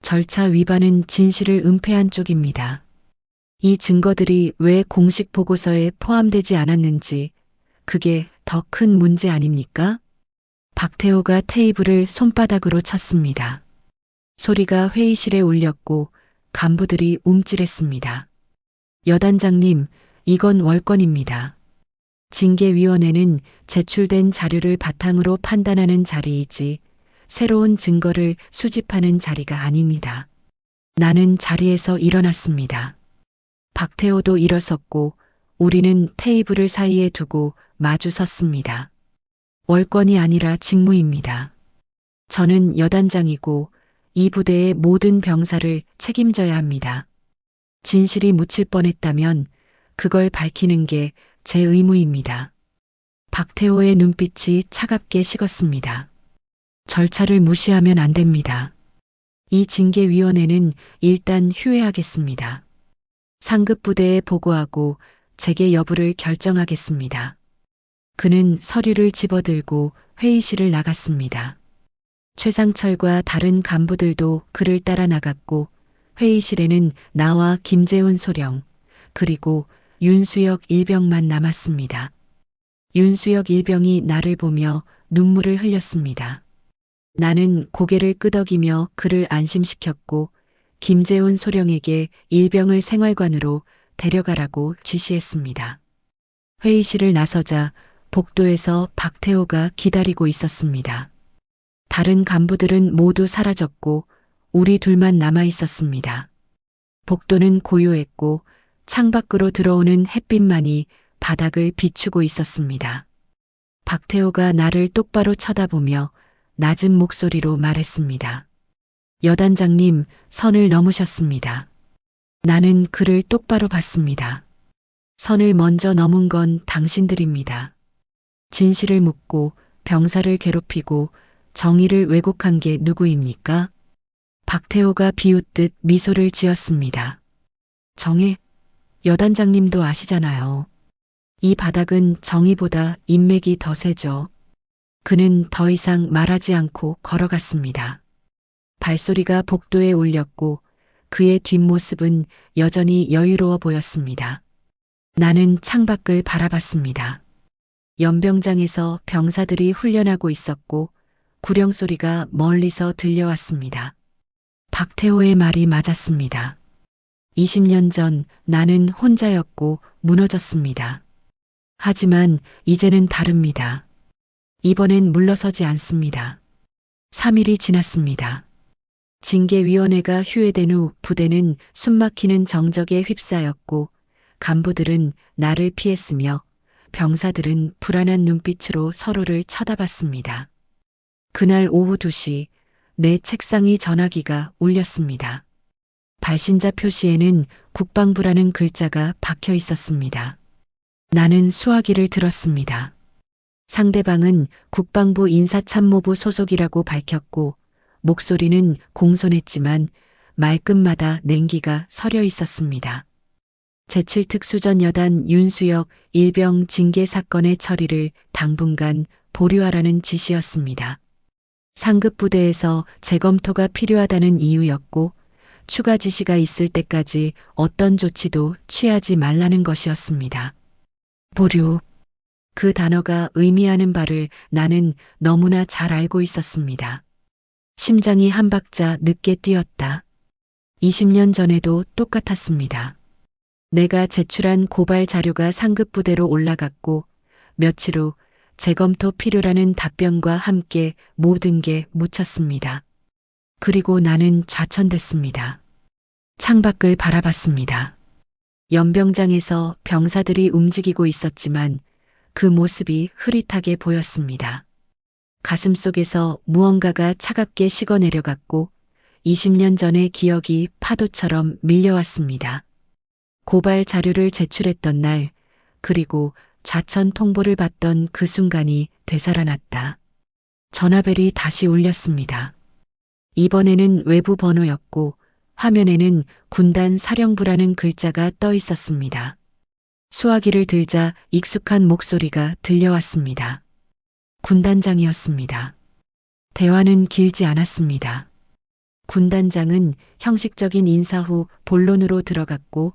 절차 위반은 진실을 은폐한 쪽입니다. 이 증거들이 왜 공식 보고서에 포함되지 않았는지, 그게 더 큰 문제 아닙니까? 박태호가 테이블을 손바닥으로 쳤습니다. 소리가 회의실에 울렸고 간부들이 움찔했습니다. 여단장님, 이건 월권입니다. 징계위원회는 제출된 자료를 바탕으로 판단하는 자리이지 새로운 증거를 수집하는 자리가 아닙니다. 나는 자리에서 일어났습니다. 박태호도 일어섰고 우리는 테이블을 사이에 두고 마주 섰습니다. 월권이 아니라 직무입니다. 저는 여단장이고 이 부대의 모든 병사를 책임져야 합니다. 진실이 묻힐 뻔했다면 그걸 밝히는 게 제 의무입니다. 박태호의 눈빛이 차갑게 식었습니다. 절차를 무시하면 안 됩니다. 이 징계위원회는 일단 휴회하겠습니다. 상급 부대에 보고하고 재개 여부를 결정하겠습니다. 그는 서류를 집어들고 회의실을 나갔습니다. 최상철과 다른 간부들도 그를 따라 나갔고 회의실에는 나와 김재훈 소령 그리고 윤수혁 일병만 남았습니다. 윤수혁 일병이 나를 보며 눈물을 흘렸습니다. 나는 고개를 끄덕이며 그를 안심시켰고 김재훈 소령에게 일병을 생활관으로 데려가라고 지시했습니다. 회의실을 나서자 복도에서 박태호가 기다리고 있었습니다. 다른 간부들은 모두 사라졌고 우리 둘만 남아 있었습니다. 복도는 고요했고 창밖으로 들어오는 햇빛만이 바닥을 비추고 있었습니다. 박태호가 나를 똑바로 쳐다보며 낮은 목소리로 말했습니다. 여단장님, 선을 넘으셨습니다. 나는 그를 똑바로 봤습니다. 선을 먼저 넘은 건 당신들입니다. 진실을 묻고 병사를 괴롭히고 정의를 왜곡한 게 누구입니까? 박태호가 비웃듯 미소를 지었습니다. 정의? 여단장님도 아시잖아요. 이 바닥은 정의보다 인맥이 더 세죠. 그는 더 이상 말하지 않고 걸어갔습니다. 발소리가 복도에 울렸고 그의 뒷모습은 여전히 여유로워 보였습니다. 나는 창밖을 바라봤습니다. 연병장에서 병사들이 훈련하고 있었고 구령소리가 멀리서 들려왔습니다. 박태호의 말이 맞았습니다. 20년 전 나는 혼자였고 무너졌습니다. 하지만 이제는 다릅니다. 이번엔 물러서지 않습니다. 3일이 지났습니다. 징계위원회가 휴회된 후 부대는 숨막히는 정적에 휩싸였고 간부들은 나를 피했으며 병사들은 불안한 눈빛으로 서로를 쳐다봤습니다. 그날 오후 2시 내 책상이 전화기가 울렸습니다. 발신자 표시에는 국방부라는 글자가 박혀 있었습니다. 나는 수화기를 들었습니다. 상대방은 국방부 인사참모부 소속이라고 밝혔고 목소리는 공손했지만 말끝마다 냉기가 서려 있었습니다. 제7특수전여단 윤수혁 일병 징계 사건의 처리를 당분간 보류하라는 지시였습니다. 상급 부대에서 재검토가 필요하다는 이유였고 추가 지시가 있을 때까지 어떤 조치도 취하지 말라는 것이었습니다. 보류. 그 단어가 의미하는 바를 나는 너무나 잘 알고 있었습니다. 심장이 한 박자 늦게 뛰었다. 20년 전에도 똑같았습니다. 내가 제출한 고발 자료가 상급 부대로 올라갔고 며칠 후 재검토 필요라는 답변과 함께 모든 게 묻혔습니다. 그리고 나는 좌천됐습니다. 창밖을 바라봤습니다. 연병장에서 병사들이 움직이고 있었지만 그 모습이 흐릿하게 보였습니다. 가슴속에서 무언가가 차갑게 식어내려갔고 20년 전의 기억이 파도처럼 밀려왔습니다. 고발 자료를 제출했던 날, 그리고 좌천 통보를 받던 그 순간이 되살아났다. 전화벨이 다시 울렸습니다. 이번에는 외부 번호였고 화면에는 군단 사령부라는 글자가 떠 있었습니다. 수화기를 들자 익숙한 목소리가 들려왔습니다. 군단장이었습니다. 대화는 길지 않았습니다. 군단장은 형식적인 인사 후 본론으로 들어갔고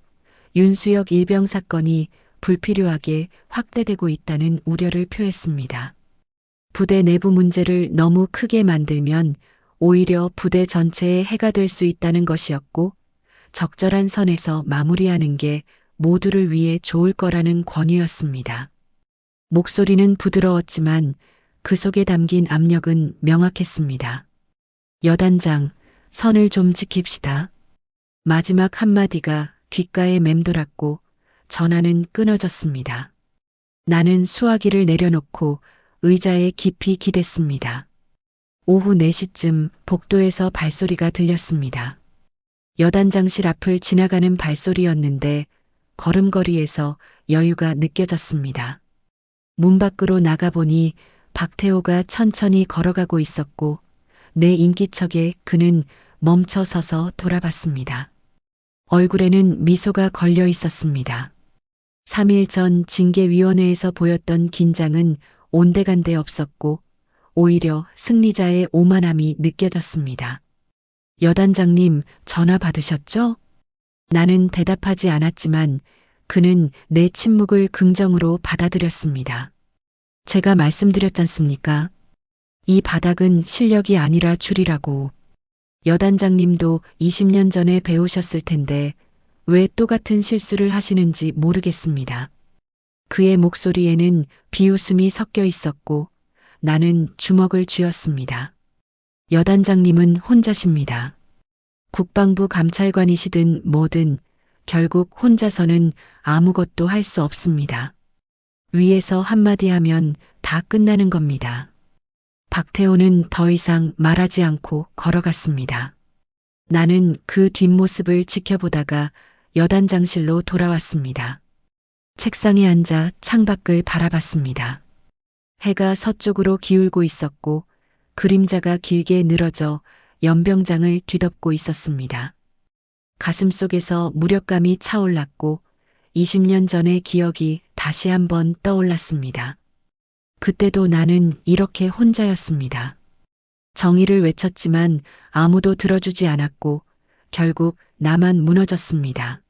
윤수혁 일병 사건이 불필요하게 확대되고 있다는 우려를 표했습니다. 부대 내부 문제를 너무 크게 만들면 오히려 부대 전체에 해가 될 수 있다는 것이었고, 적절한 선에서 마무리하는 게 모두를 위해 좋을 거라는 권유였습니다. 목소리는 부드러웠지만 그 속에 담긴 압력은 명확했습니다. 여단장, 선을 좀 지킵시다. 마지막 한마디가 귓가에 맴돌았고 전화는 끊어졌습니다. 나는 수화기를 내려놓고 의자에 깊이 기댔습니다. 오후 4시쯤 복도에서 발소리가 들렸습니다. 여단장실 앞을 지나가는 발소리였는데 걸음걸이에서 여유가 느껴졌습니다. 문 밖으로 나가보니 박태호가 천천히 걸어가고 있었고 내 인기척에 그는 멈춰 서서 돌아봤습니다. 얼굴에는 미소가 걸려 있었습니다. 3일 전 징계위원회에서 보였던 긴장은 온데간데 없었고 오히려 승리자의 오만함이 느껴졌습니다. 여단장님, 전화 받으셨죠? 나는 대답하지 않았지만 그는 내 침묵을 긍정으로 받아들였습니다. 제가 말씀드렸잖습니까? 이 바닥은 실력이 아니라 줄이라고. 여단장님도 20년 전에 배우셨을 텐데 왜 똑같은 실수를 하시는지 모르겠습니다. 그의 목소리에는 비웃음이 섞여 있었고 나는 주먹을 쥐었습니다. 여단장님은 혼자십니다. 국방부 감찰관이시든 뭐든 결국 혼자서는 아무것도 할 수 없습니다. 위에서 한마디 하면 다 끝나는 겁니다. 박태호는 더 이상 말하지 않고 걸어갔습니다. 나는 그 뒷모습을 지켜보다가 여단장실로 돌아왔습니다. 책상에 앉아 창밖을 바라봤습니다. 해가 서쪽으로 기울고 있었고 그림자가 길게 늘어져 연병장을 뒤덮고 있었습니다. 가슴 속에서 무력감이 차올랐고 20년 전의 기억이 다시 한번 떠올랐습니다. 그때도 나는 이렇게 혼자였습니다. 정의를 외쳤지만 아무도 들어주지 않았고 결국 나만 무너졌습니다.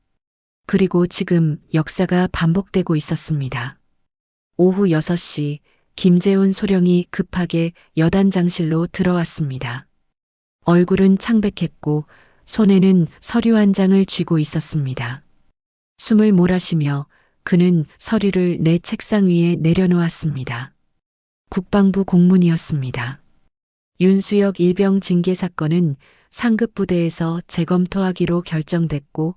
그리고 지금 역사가 반복되고 있었습니다. 오후 6시 김재훈 소령이 급하게 여단장실로 들어왔습니다. 얼굴은 창백했고 손에는 서류 한 장을 쥐고 있었습니다. 숨을 몰아쉬며 그는 서류를 내 책상 위에 내려놓았습니다. 국방부 공문이었습니다. 윤수혁 일병 징계 사건은 상급 부대에서 재검토하기로 결정됐고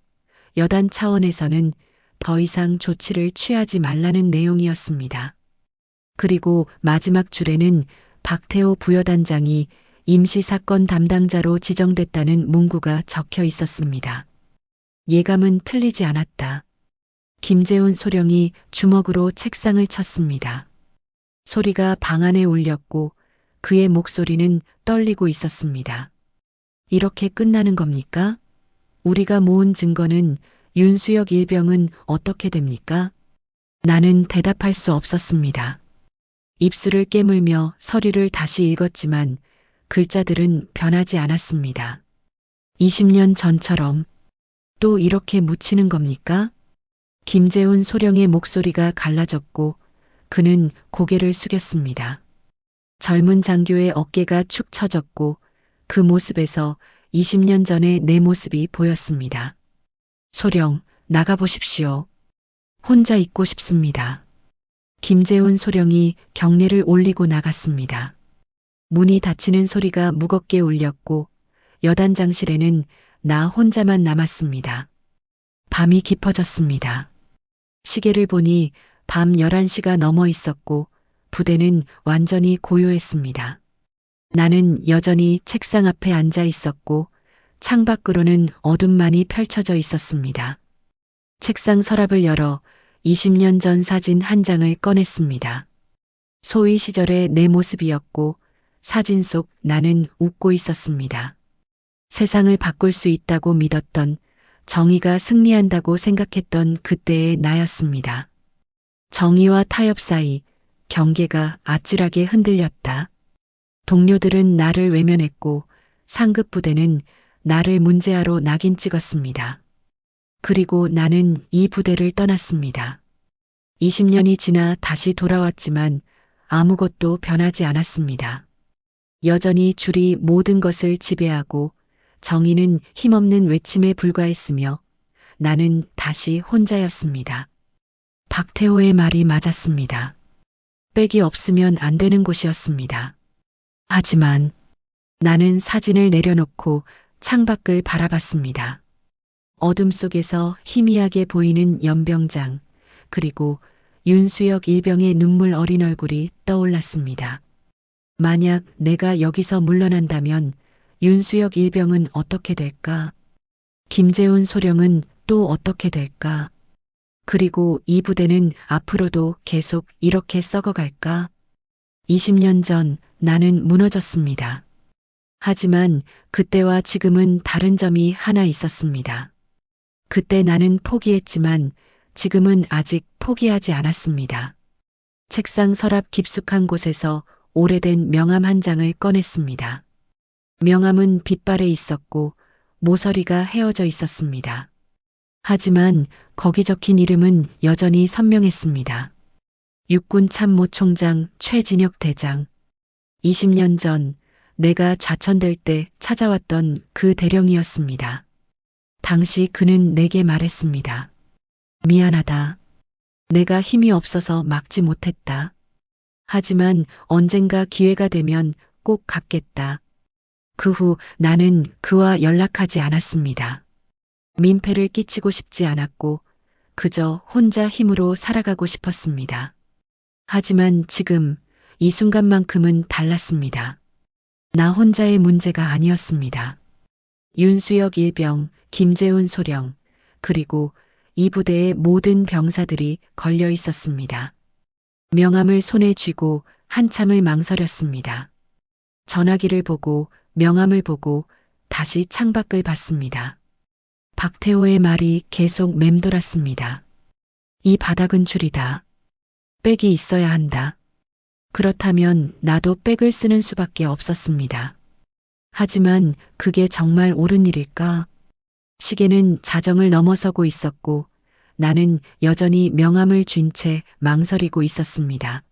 여단 차원에서는 더 이상 조치를 취하지 말라는 내용이었습니다. 그리고 마지막 줄에는 박태호 부여단장이 임시사건 담당자로 지정됐다는 문구가 적혀 있었습니다. 예감은 틀리지 않았다. 김재훈 소령이 주먹으로 책상을 쳤습니다. 소리가 방 안에 울렸고 그의 목소리는 떨리고 있었습니다. 이렇게 끝나는 겁니까? 우리가 모은 증거는 윤수혁 일병은 어떻게 됩니까? 나는 대답할 수 없었습니다. 입술을 깨물며 서류를 다시 읽었지만 글자들은 변하지 않았습니다. 20년 전처럼 또 이렇게 묻히는 겁니까? 김재훈 소령의 목소리가 갈라졌고 그는 고개를 숙였습니다. 젊은 장교의 어깨가 축 처졌고 그 모습에서 20년 전의 내 모습이 보였습니다. 소령, 나가보십시오. 혼자 있고 싶습니다. 김재훈 소령이 경례를 올리고 나갔습니다. 문이 닫히는 소리가 무겁게 울렸고 여단장실에는 나 혼자만 남았습니다. 밤이 깊어졌습니다. 시계를 보니 밤 11시가 넘어 있었고 부대는 완전히 고요했습니다. 나는 여전히 책상 앞에 앉아 있었고 창밖으로는 어둠만이 펼쳐져 있었습니다. 책상 서랍을 열어 20년 전 사진 한 장을 꺼냈습니다. 소위 시절의 내 모습이었고 사진 속 나는 웃고 있었습니다. 세상을 바꿀 수 있다고 믿었던, 정의가 승리한다고 생각했던 그때의 나였습니다. 정의와 타협 사이 경계가 아찔하게 흔들렸다. 동료들은 나를 외면했고 상급 부대는 나를 문제아로 낙인 찍었습니다. 그리고 나는 이 부대를 떠났습니다. 20년이 지나 다시 돌아왔지만 아무것도 변하지 않았습니다. 여전히 줄이 모든 것을 지배하고 정의는 힘없는 외침에 불과했으며 나는 다시 혼자였습니다. 박태호의 말이 맞았습니다. 백이 없으면 안 되는 곳이었습니다. 하지만 나는 사진을 내려놓고 창밖을 바라봤습니다. 어둠 속에서 희미하게 보이는 연병장, 그리고 윤수역 일병의 눈물 어린 얼굴이 떠올랐습니다. 만약 내가 여기서 물러난다면 윤수역 일병은 어떻게 될까? 김재훈 소령은 또 어떻게 될까? 그리고 이 부대는 앞으로도 계속 이렇게 썩어갈까? 20년 전 나는 무너졌습니다. 하지만 그때와 지금은 다른 점이 하나 있었습니다. 그때 나는 포기했지만 지금은 아직 포기하지 않았습니다. 책상 서랍 깊숙한 곳에서 오래된 명함 한 장을 꺼냈습니다. 명함은 빛발에 있었고 모서리가 헤어져 있었습니다. 하지만 거기 적힌 이름은 여전히 선명했습니다. 육군 참모총장 최진혁 대장. 20년 전 내가 좌천될 때 찾아왔던 그 대령이었습니다. 당시 그는 내게 말했습니다. 미안하다. 내가 힘이 없어서 막지 못했다. 하지만 언젠가 기회가 되면 꼭 갚겠다. 그 후 나는 그와 연락하지 않았습니다. 민폐를 끼치고 싶지 않았고 그저 혼자 힘으로 살아가고 싶었습니다. 하지만 지금 이 순간만큼은 달랐습니다. 나 혼자의 문제가 아니었습니다. 윤수역 일병, 김재훈 소령, 그리고 이 부대의 모든 병사들이 걸려 있었습니다. 명함을 손에 쥐고 한참을 망설였습니다. 전화기를 보고 명함을 보고 다시 창밖을 봤습니다. 박태호의 말이 계속 맴돌았습니다. 이 바닥은 줄이다. 백이 있어야 한다. 그렇다면 나도 백을 쓰는 수밖에 없었습니다. 하지만 그게 정말 옳은 일일까? 시계는 자정을 넘어서고 있었고 나는 여전히 명함을 쥔 채 망설이고 있었습니다.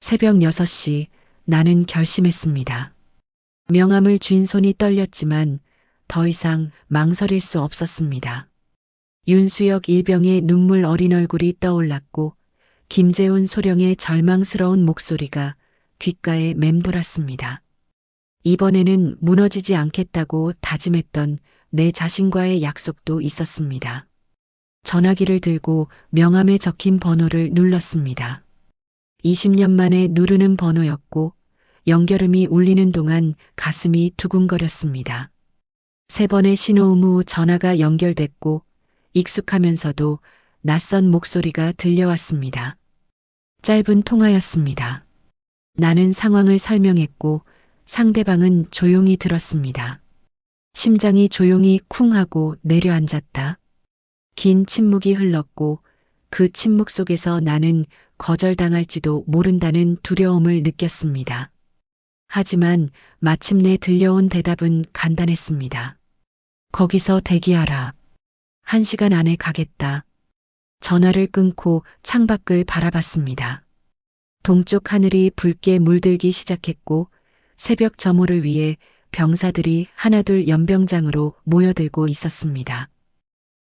새벽 6시 나는 결심했습니다. 명함을 쥔 손이 떨렸지만 더 이상 망설일 수 없었습니다. 윤수역 일병의 눈물 어린 얼굴이 떠올랐고 김재훈 소령의 절망스러운 목소리가 귓가에 맴돌았습니다. 이번에는 무너지지 않겠다고 다짐했던 내 자신과의 약속도 있었습니다. 전화기를 들고 명함에 적힌 번호를 눌렀습니다. 20년 만에 누르는 번호였고 연결음이 울리는 동안 가슴이 두근거렸습니다. 3번의 신호음 후 전화가 연결됐고 익숙하면서도 낯선 목소리가 들려왔습니다. 짧은 통화였습니다. 나는 상황을 설명했고 상대방은 조용히 들었습니다. 심장이 조용히 쿵 하고 내려앉았다. 긴 침묵이 흘렀고 그 침묵 속에서 나는 거절당할지도 모른다는 두려움을 느꼈습니다. 하지만 마침내 들려온 대답은 간단했습니다. 거기서 대기하라. 1시간 안에 가겠다. 전화를 끊고 창밖을 바라봤습니다. 동쪽 하늘이 붉게 물들기 시작했고 새벽 점호를 위해 병사들이 하나둘 연병장으로 모여들고 있었습니다.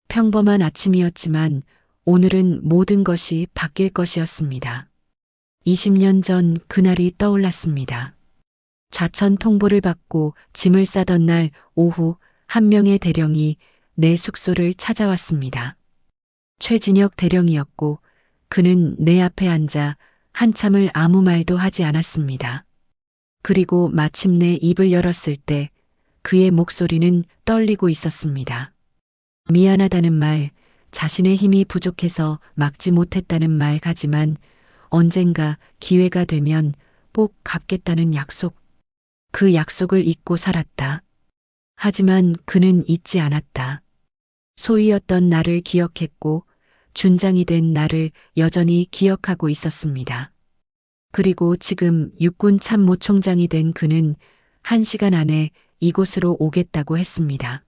평범한 아침이었지만 오늘은 모든 것이 바뀔 것이었습니다. 20년 전 그날이 떠올랐습니다. 좌천 통보를 받고 짐을 싸던 날 오후 한 명의 대령이 내 숙소를 찾아왔습니다. 최진혁 대령이었고 그는 내 앞에 앉아 한참을 아무 말도 하지 않았습니다. 그리고 마침내 입을 열었을 때 그의 목소리는 떨리고 있었습니다. 미안하다는 말, 자신의 힘이 부족해서 막지 못했다는 말 하지만 언젠가 기회가 되면 꼭 갚겠다는 약속. 그 약속을 잊고 살았다. 하지만 그는 잊지 않았다. 소위였던 나를 기억했고 준장이 된 나를 여전히 기억하고 있었습니다. 그리고 지금 육군 참모총장이 된 그는 1시간 안에 이곳으로 오겠다고 했습니다.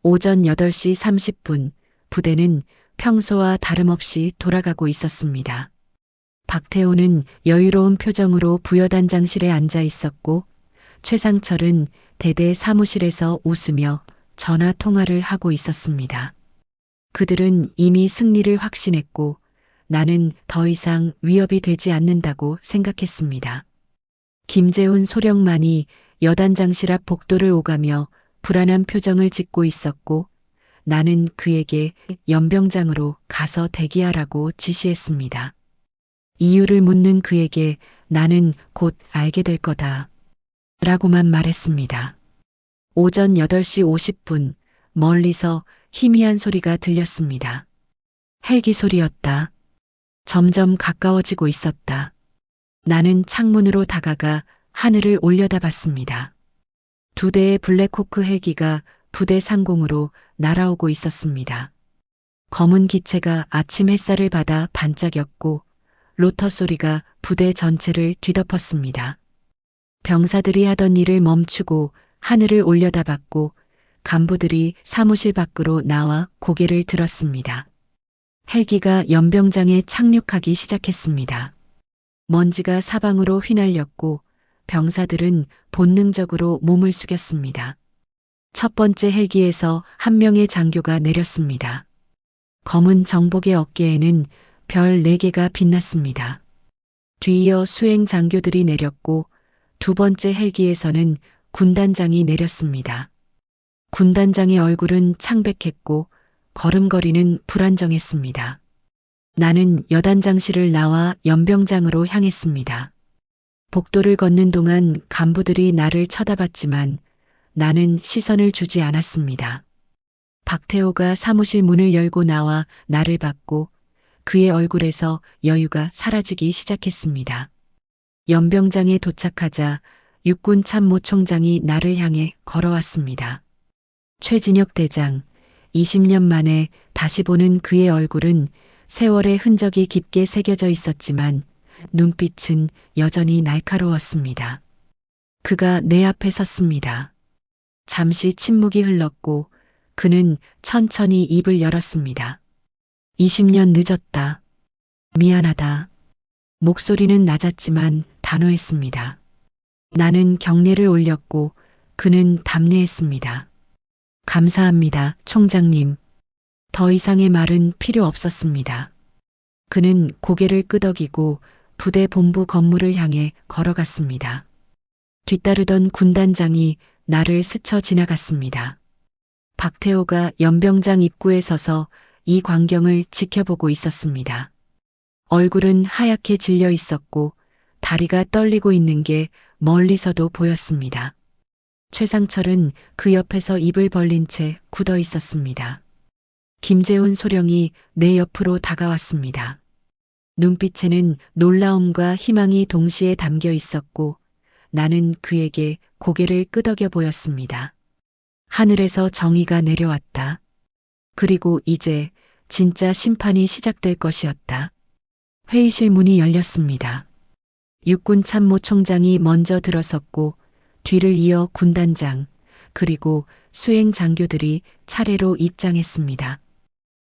오전 8시 30분 부대는 평소와 다름없이 돌아가고 있었습니다. 박태호는 여유로운 표정으로 부여단장실에 앉아 있었고 최상철은 대대 사무실에서 웃으며 전화 통화를 하고 있었습니다. 그들은 이미 승리를 확신했고 나는 더 이상 위협이 되지 않는다고 생각했습니다. 김재훈 소령만이 여단장실 앞 복도를 오가며 불안한 표정을 짓고 있었고 나는 그에게 연병장으로 가서 대기하라고 지시했습니다. 이유를 묻는 그에게 나는 곧 알게 될 거다. 라고만 말했습니다. 오전 8시 50분 멀리서 희미한 소리가 들렸습니다. 헬기 소리였다. 점점 가까워지고 있었다. 나는 창문으로 다가가 하늘을 올려다봤습니다. 2대의 블랙호크 헬기가 부대 상공으로 날아오고 있었습니다. 검은 기체가 아침 햇살을 받아 반짝였고 로터 소리가 부대 전체를 뒤덮었습니다. 병사들이 하던 일을 멈추고 하늘을 올려다봤고 간부들이 사무실 밖으로 나와 고개를 들었습니다. 헬기가 연병장에 착륙하기 시작했습니다. 먼지가 사방으로 휘날렸고 병사들은 본능적으로 몸을 숙였습니다. 첫 번째 헬기에서 한 명의 장교가 내렸습니다. 검은 정복의 어깨에는 별 4개가 빛났습니다. 뒤이어 수행 장교들이 내렸고 2번째 헬기에서는 군단장이 내렸습니다. 군단장의 얼굴은 창백했고 걸음걸이는 불안정했습니다. 나는 여단장실을 나와 연병장으로 향했습니다. 복도를 걷는 동안 간부들이 나를 쳐다봤지만 나는 시선을 주지 않았습니다. 박태호가 사무실 문을 열고 나와 나를 봤고 그의 얼굴에서 여유가 사라지기 시작했습니다. 연병장에 도착하자 육군 참모총장이 나를 향해 걸어왔습니다. 최진혁 대장, 20년 만에 다시 보는 그의 얼굴은 세월의 흔적이 깊게 새겨져 있었지만 눈빛은 여전히 날카로웠습니다. 그가 내 앞에 섰습니다. 잠시 침묵이 흘렀고 그는 천천히 입을 열었습니다. 20년 늦었다. 미안하다. 목소리는 낮았지만 단호했습니다. 나는 경례를 올렸고 그는 담례했습니다. 감사합니다, 총장님. 더 이상의 말은 필요 없었습니다. 그는 고개를 끄덕이고 부대 본부 건물을 향해 걸어갔습니다. 뒤따르던 군단장이 나를 스쳐 지나갔습니다. 박태호가 연병장 입구에 서서 이 광경을 지켜보고 있었습니다. 얼굴은 하얗게 질려 있었고 다리가 떨리고 있는 게 멀리서도 보였습니다. 최상철은 그 옆에서 입을 벌린 채 굳어 있었습니다. 김재훈 소령이 내 옆으로 다가왔습니다. 눈빛에는 놀라움과 희망이 동시에 담겨 있었고 나는 그에게 고개를 끄덕여 보였습니다. 하늘에서 정의가 내려왔다. 그리고 이제 진짜 심판이 시작될 것이었다. 회의실 문이 열렸습니다. 육군 참모총장이 먼저 들어섰고 뒤를 이어 군단장 그리고 수행 장교들이 차례로 입장했습니다.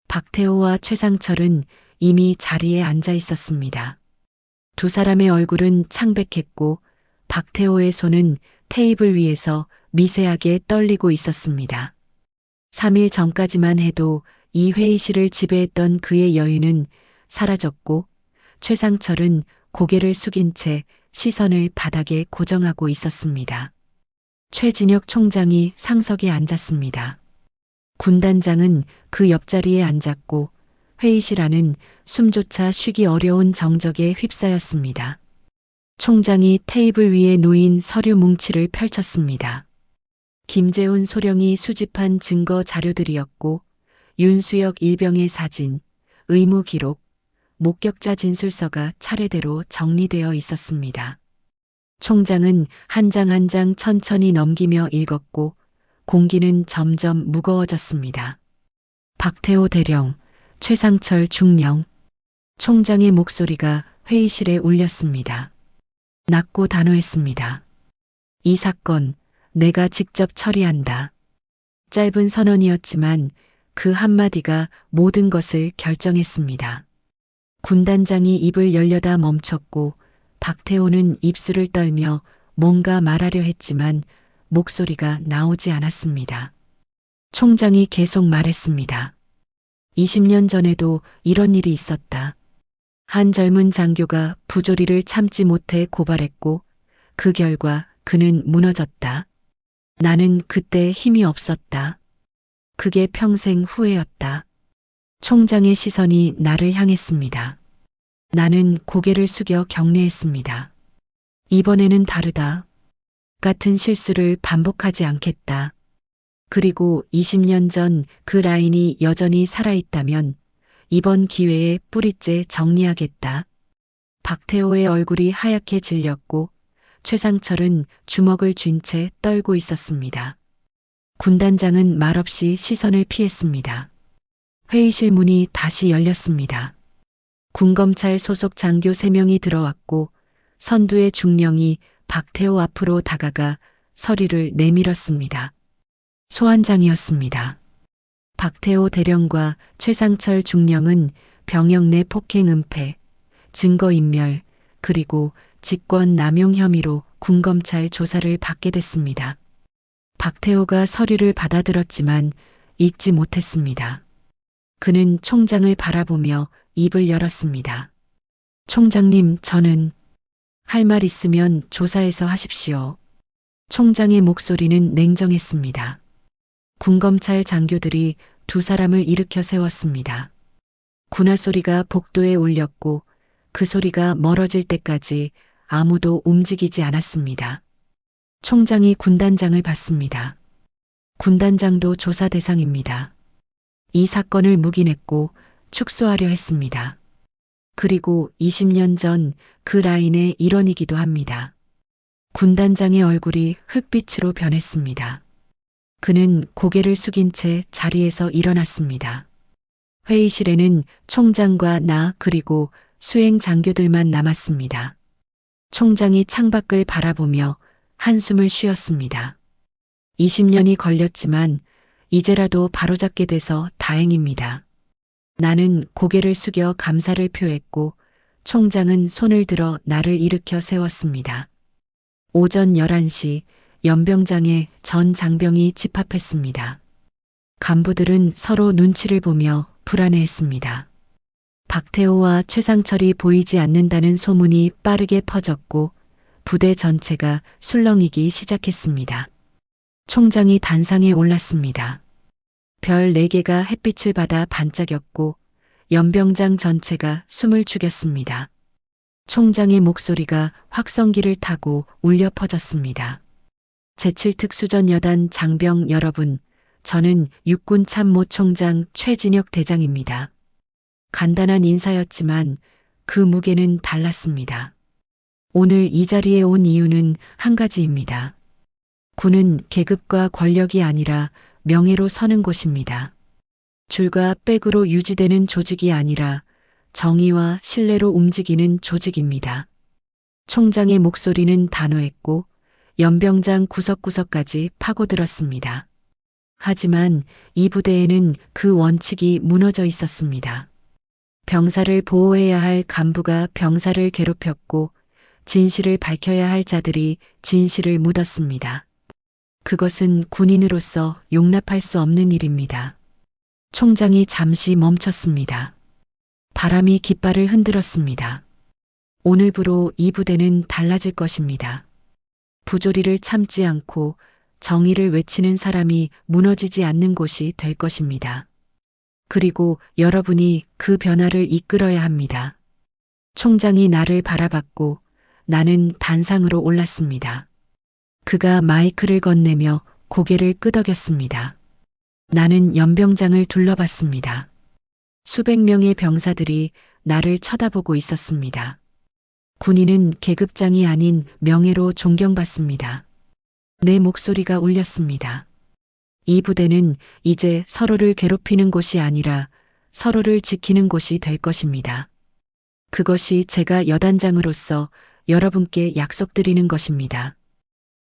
박태호와 최상철은 이미 자리에 앉아 있었습니다. 두 사람의 얼굴은 창백했고 박태호의 손은 테이블 위에서 미세하게 떨리고 있었습니다. 3일 전까지만 해도 이 회의실을 지배했던 그의 여유는 사라졌고 최상철은 고개를 숙인 채 시선을 바닥에 고정하고 있었습니다. 최진혁 총장이 상석에 앉았습니다. 군단장은 그 옆자리에 앉았고 회의실 안은 숨조차 쉬기 어려운 정적에 휩싸였습니다. 총장이 테이블 위에 놓인 서류 뭉치를 펼쳤습니다. 김재훈 소령이 수집한 증거 자료들이었고 윤수혁 일병의 사진, 의무 기록, 목격자 진술서가 차례대로 정리되어 있었습니다. 총장은 한 장 한 장 천천히 넘기며 읽었고 공기는 점점 무거워졌습니다. 박태호 대령, 최상철 중령. 총장의 목소리가 회의실에 울렸습니다. 낮고 단호했습니다. 이 사건 내가 직접 처리한다. 짧은 선언이었지만 그 한마디가 모든 것을 결정했습니다. 군단장이 입을 열려다 멈췄고 박태호는 입술을 떨며 뭔가 말하려 했지만 목소리가 나오지 않았습니다. 총장이 계속 말했습니다. 20년 전에도 이런 일이 있었다. 한 젊은 장교가 부조리를 참지 못해 고발했고 그 결과 그는 무너졌다. 나는 그때 힘이 없었다. 그게 평생 후회였다. 총장의 시선이 나를 향했습니다. 나는 고개를 숙여 경례했습니다. 이번에는 다르다. 같은 실수를 반복하지 않겠다. 그리고 20년 전 그 라인이 여전히 살아있다면 이번 기회에 뿌리째 정리하겠다. 박태호의 얼굴이 하얗게 질렸고 최상철은 주먹을 쥔 채 떨고 있었습니다. 군단장은 말없이 시선을 피했습니다. 회의실 문이 다시 열렸습니다. 군검찰 소속 장교 3명이 들어왔고 선두의 중령이 박태호 앞으로 다가가 서류를 내밀었습니다. 소환장이었습니다. 박태호 대령과 최상철 중령은 병역 내 폭행 은폐, 증거인멸, 그리고 직권 남용 혐의로 군검찰 조사를 받게 됐습니다. 박태호가 서류를 받아들었지만 읽지 못했습니다. 그는 총장을 바라보며 입을 열었습니다. 총장님, 저는 할 말 있으면 조사해서 하십시오. 총장의 목소리는 냉정했습니다. 군검찰 장교들이 2사람을 일으켜 세웠습니다. 군화 소리가 복도에 울렸고 그 소리가 멀어질 때까지 아무도 움직이지 않았습니다. 총장이 군단장을 봤습니다. 군단장도 조사 대상입니다. 이 사건을 묵인했고 축소하려 했습니다. 그리고 20년 전 그 라인의 일원이기도 합니다. 군단장의 얼굴이 흙빛으로 변했습니다. 그는 고개를 숙인 채 자리에서 일어났습니다. 회의실에는 총장과 나 그리고 수행 장교들만 남았습니다. 총장이 창밖을 바라보며 한숨을 쉬었습니다. 20년이 걸렸지만 이제라도 바로잡게 돼서 다행입니다. 나는 고개를 숙여 감사를 표했고 총장은 손을 들어 나를 일으켜 세웠습니다. 오전 11시 연병장에 전 장병이 집합했습니다. 간부들은 서로 눈치를 보며 불안해했습니다. 박태호와 최상철이 보이지 않는다는 소문이 빠르게 퍼졌고 부대 전체가 술렁이기 시작했습니다. 총장이 단상에 올랐습니다. 별 4개가 햇빛을 받아 반짝였고 연병장 전체가 숨을 죽였습니다. 총장의 목소리가 확성기를 타고 울려 퍼졌습니다. 제7특수전 여단 장병 여러분, 저는 육군 참모 총장 최진혁 대장입니다. 간단한 인사였지만 그 무게는 달랐습니다. 오늘 이 자리에 온 이유는 한 가지입니다. 군은 계급과 권력이 아니라 명예로 서는 곳입니다. 줄과 백으로 유지되는 조직이 아니라 정의와 신뢰로 움직이는 조직입니다. 총장의 목소리는 단호했고 연병장 구석구석까지 파고들었습니다. 하지만 이 부대에는 그 원칙이 무너져 있었습니다. 병사를 보호해야 할 간부가 병사를 괴롭혔고 진실을 밝혀야 할 자들이 진실을 묻었습니다. 그것은 군인으로서 용납할 수 없는 일입니다. 총장이 잠시 멈췄습니다. 바람이 깃발을 흔들었습니다. 오늘부로 이 부대는 달라질 것입니다. 부조리를 참지 않고 정의를 외치는 사람이 무너지지 않는 곳이 될 것입니다. 그리고 여러분이 그 변화를 이끌어야 합니다. 총장이 나를 바라봤고 나는 단상으로 올랐습니다. 그가 마이크를 건네며 고개를 끄덕였습니다. 나는 연병장을 둘러봤습니다. 수백 명의 병사들이 나를 쳐다보고 있었습니다. 군인은 계급장이 아닌 명예로 존경받습니다. 내 목소리가 울렸습니다. 이 부대는 이제 서로를 괴롭히는 곳이 아니라 서로를 지키는 곳이 될 것입니다. 그것이 제가 여단장으로서 여러분께 약속드리는 것입니다.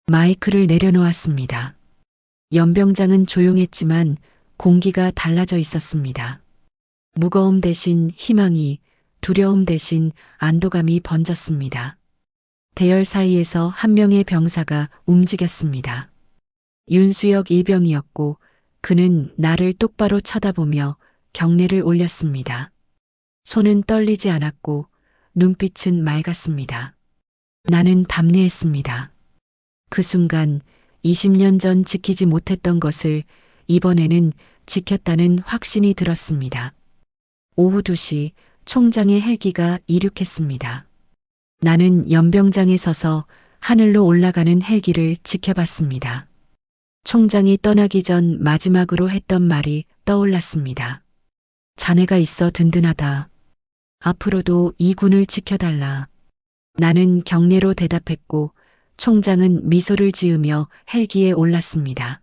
마이크를 내려놓았습니다. 연병장은 조용했지만 공기가 달라져 있었습니다. 무거움 대신 희망이, 두려움 대신 안도감이 번졌습니다. 대열 사이에서 한 명의 병사가 움직였습니다. 윤수혁 일병이었고 그는 나를 똑바로 쳐다보며 경례를 올렸습니다. 손은 떨리지 않았고 눈빛은 맑았습니다. 나는 담례했습니다. 그 순간 20년 전 지키지 못했던 것을 이번에는 지켰다는 확신이 들었습니다. 오후 2시 총장의 헬기가 이륙했습니다. 나는 연병장에 서서 하늘로 올라가는 헬기를 지켜봤습니다. 총장이 떠나기 전 마지막으로 했던 말이 떠올랐습니다. 자네가 있어 든든하다. 앞으로도 이 군을 지켜달라. 나는 경례로 대답했고 총장은 미소를 지으며 헬기에 올랐습니다.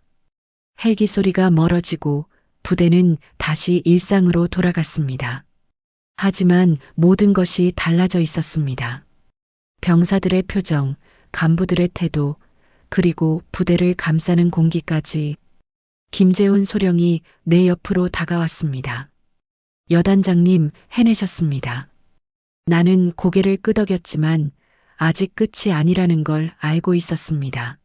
헬기 소리가 멀어지고 부대는 다시 일상으로 돌아갔습니다. 하지만 모든 것이 달라져 있었습니다. 병사들의 표정, 간부들의 태도, 그리고 부대를 감싸는 공기까지. 김재훈 소령이 내 옆으로 다가왔습니다. 여단장님, 해내셨습니다. 나는 고개를 끄덕였지만 아직 끝이 아니라는 걸 알고 있었습니다.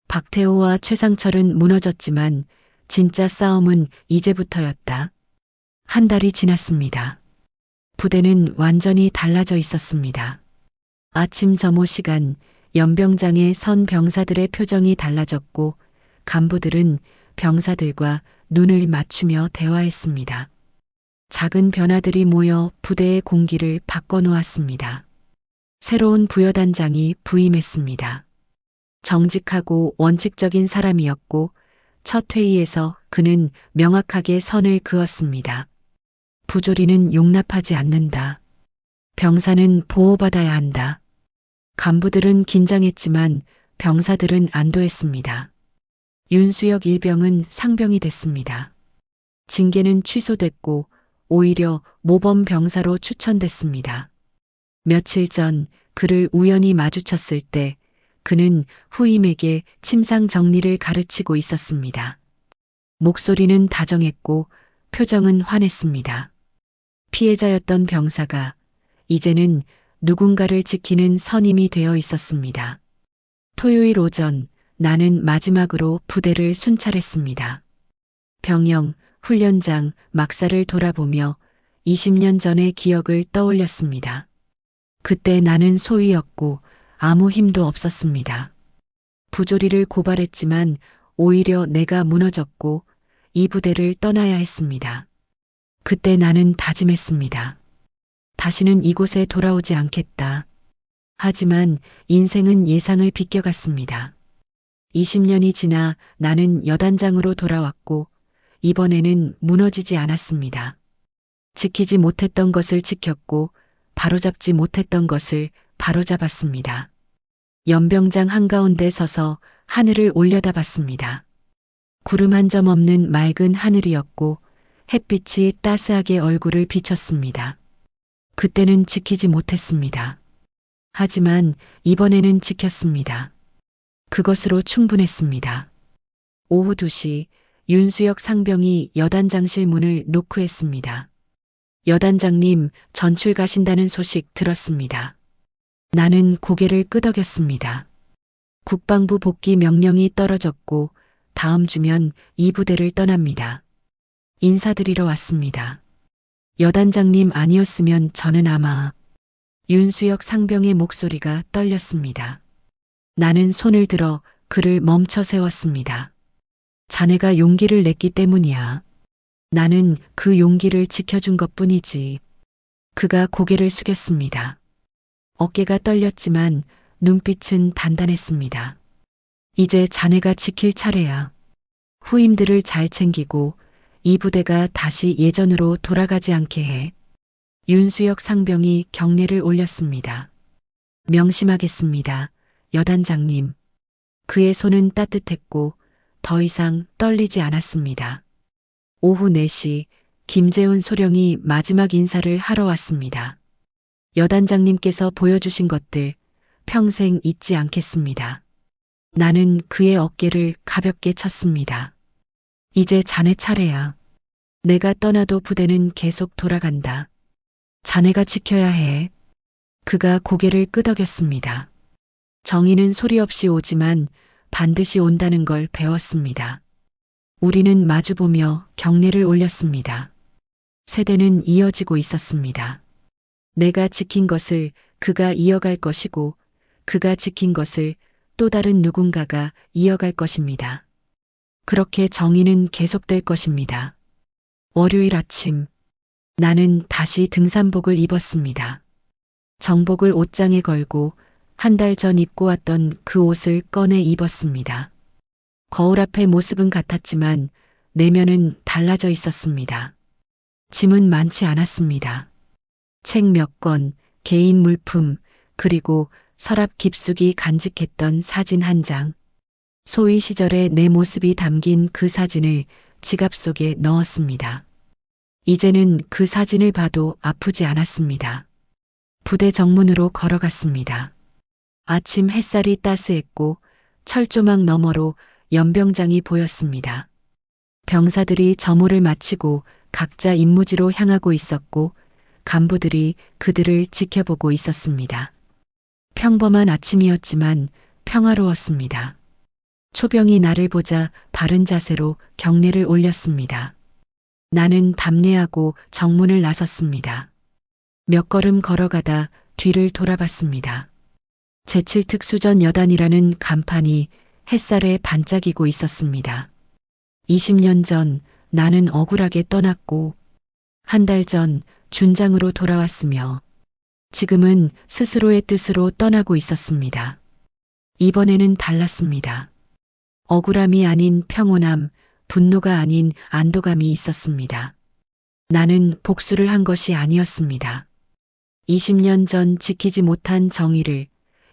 박태호와 최상철은 무너졌지만 진짜 싸움은 이제부터였다. 한 달이 지났습니다. 부대는 완전히 달라져 있었습니다. 아침 점호 시간, 연병장에 선 병사들의 표정이 달라졌고 간부들은 병사들과 눈을 맞추며 대화했습니다. 작은 변화들이 모여 부대의 공기를 바꿔놓았습니다. 새로운 부여단장이 부임했습니다. 정직하고 원칙적인 사람이었고 첫 회의에서 그는 명확하게 선을 그었습니다. 부조리는 용납하지 않는다. 병사는 보호받아야 한다. 간부들은 긴장했지만 병사들은 안도했습니다. 윤수혁 일병은 상병이 됐습니다. 징계는 취소됐고 오히려 모범 병사로 추천됐습니다. 며칠 전 그를 우연히 마주쳤을 때 그는 후임에게 침상 정리를 가르치고 있었습니다. 목소리는 다정했고 표정은 환했습니다. 피해자였던 병사가 이제는 누군가를 지키는 선임이 되어 있었습니다. 토요일 오전 나는 마지막으로 부대를 순찰했습니다. 병영, 훈련장, 막사를 돌아보며 20년 전의 기억을 떠올렸습니다. 그때 나는 소위였고 아무 힘도 없었습니다. 부조리를 고발했지만 오히려 내가 무너졌고 이 부대를 떠나야 했습니다. 그때 나는 다짐했습니다. 다시는 이곳에 돌아오지 않겠다. 하지만 인생은 예상을 비껴갔습니다. 20년이 지나 나는 여단장으로 돌아왔고 이번에는 무너지지 않았습니다. 지키지 못했던 것을 지켰고 바로잡지 못했던 것을 바로잡았습니다. 연병장 한가운데 서서 하늘을 올려다봤습니다. 구름 한 점 없는 맑은 하늘이었고 햇빛이 따스하게 얼굴을 비쳤습니다. 그때는 지키지 못했습니다. 하지만 이번에는 지켰습니다. 그것으로 충분했습니다. 오후 2시 윤수혁 상병이 여단장실 문을 노크했습니다. 여단장님, 전출 가신다는 소식 들었습니다. 나는 고개를 끄덕였습니다. 국방부 복귀 명령이 떨어졌고 다음 주면 이 부대를 떠납니다. 인사드리러 왔습니다. 여단장님 아니었으면 저는 아마. 윤수혁 상병의 목소리가 떨렸습니다. 나는 손을 들어 그를 멈춰 세웠습니다. 자네가 용기를 냈기 때문이야. 나는 그 용기를 지켜준 것뿐이지. 그가 고개를 숙였습니다. 어깨가 떨렸지만 눈빛은 단단했습니다. 이제 자네가 지킬 차례야. 후임들을 잘 챙기고 이 부대가 다시 예전으로 돌아가지 않게 해. 윤수혁 상병이 경례를 올렸습니다. 명심하겠습니다, 여단장님. 그의 손은 따뜻했고 더 이상 떨리지 않았습니다. 오후 4시 김재훈 소령이 마지막 인사를 하러 왔습니다. 여단장님께서 보여주신 것들 평생 잊지 않겠습니다. 나는 그의 어깨를 가볍게 쳤습니다. 이제 자네 차례야. 내가 떠나도 부대는 계속 돌아간다. 자네가 지켜야 해. 그가 고개를 끄덕였습니다. 정의는 소리 없이 오지만 반드시 온다는 걸 배웠습니다. 우리는 마주보며 경례를 올렸습니다. 세대는 이어지고 있었습니다. 내가 지킨 것을 그가 이어갈 것이고 그가 지킨 것을 또 다른 누군가가 이어갈 것입니다. 그렇게 정의는 계속될 것입니다. 월요일 아침, 나는 다시 등산복을 입었습니다. 정복을 옷장에 걸고 한 달 전 입고 왔던 그 옷을 꺼내 입었습니다. 거울 앞의 모습은 같았지만 내면은 달라져 있었습니다. 짐은 많지 않았습니다. 책 몇 권, 개인 물품, 그리고 서랍 깊숙이 간직했던 사진 한 장. 소위 시절의 내 모습이 담긴 그 사진을 지갑 속에 넣었습니다. 이제는 그 사진을 봐도 아프지 않았습니다. 부대 정문으로 걸어갔습니다. 아침 햇살이 따스했고 철조망 너머로 연병장이 보였습니다. 병사들이 점호를 마치고 각자 임무지로 향하고 있었고 간부들이 그들을 지켜보고 있었습니다. 평범한 아침이었지만 평화로웠습니다. 초병이 나를 보자 바른 자세로 경례를 올렸습니다. 나는 답례하고 정문을 나섰습니다. 몇 걸음 걸어가다 뒤를 돌아봤습니다. 제7특수전 여단이라는 간판이 햇살에 반짝이고 있었습니다. 20년 전 나는 억울하게 떠났고 한 달 전 준장으로 돌아왔으며 지금은 스스로의 뜻으로 떠나고 있었습니다. 이번에는 달랐습니다. 억울함이 아닌 평온함, 분노가 아닌 안도감이 있었습니다. 나는 복수를 한 것이 아니었습니다. 20년 전 지키지 못한 정의를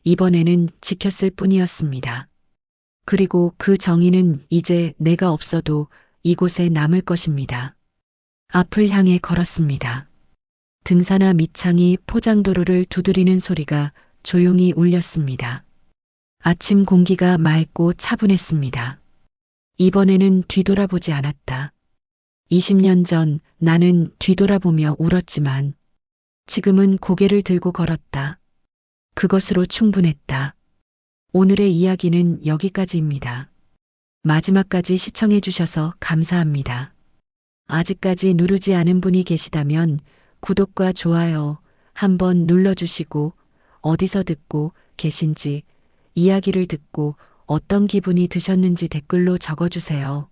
이번에는 지켰을 뿐이었습니다. 그리고 그 정의는 이제 내가 없어도 이곳에 남을 것입니다. 앞을 향해 걸었습니다. 등산화 밑창이 포장도로를 두드리는 소리가 조용히 울렸습니다. 아침 공기가 맑고 차분했습니다. 이번에는 뒤돌아보지 않았다. 20년 전 나는 뒤돌아보며 울었지만 지금은 고개를 들고 걸었다. 그것으로 충분했다. 오늘의 이야기는 여기까지입니다. 마지막까지 시청해 주셔서 감사합니다. 아직까지 누르지 않은 분이 계시다면 구독과 좋아요 한번 눌러주시고 어디서 듣고 계신지 이야기를 듣고 어떤 기분이 드셨는지 댓글로 적어주세요.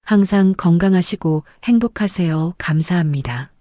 항상 건강하시고 행복하세요. 감사합니다.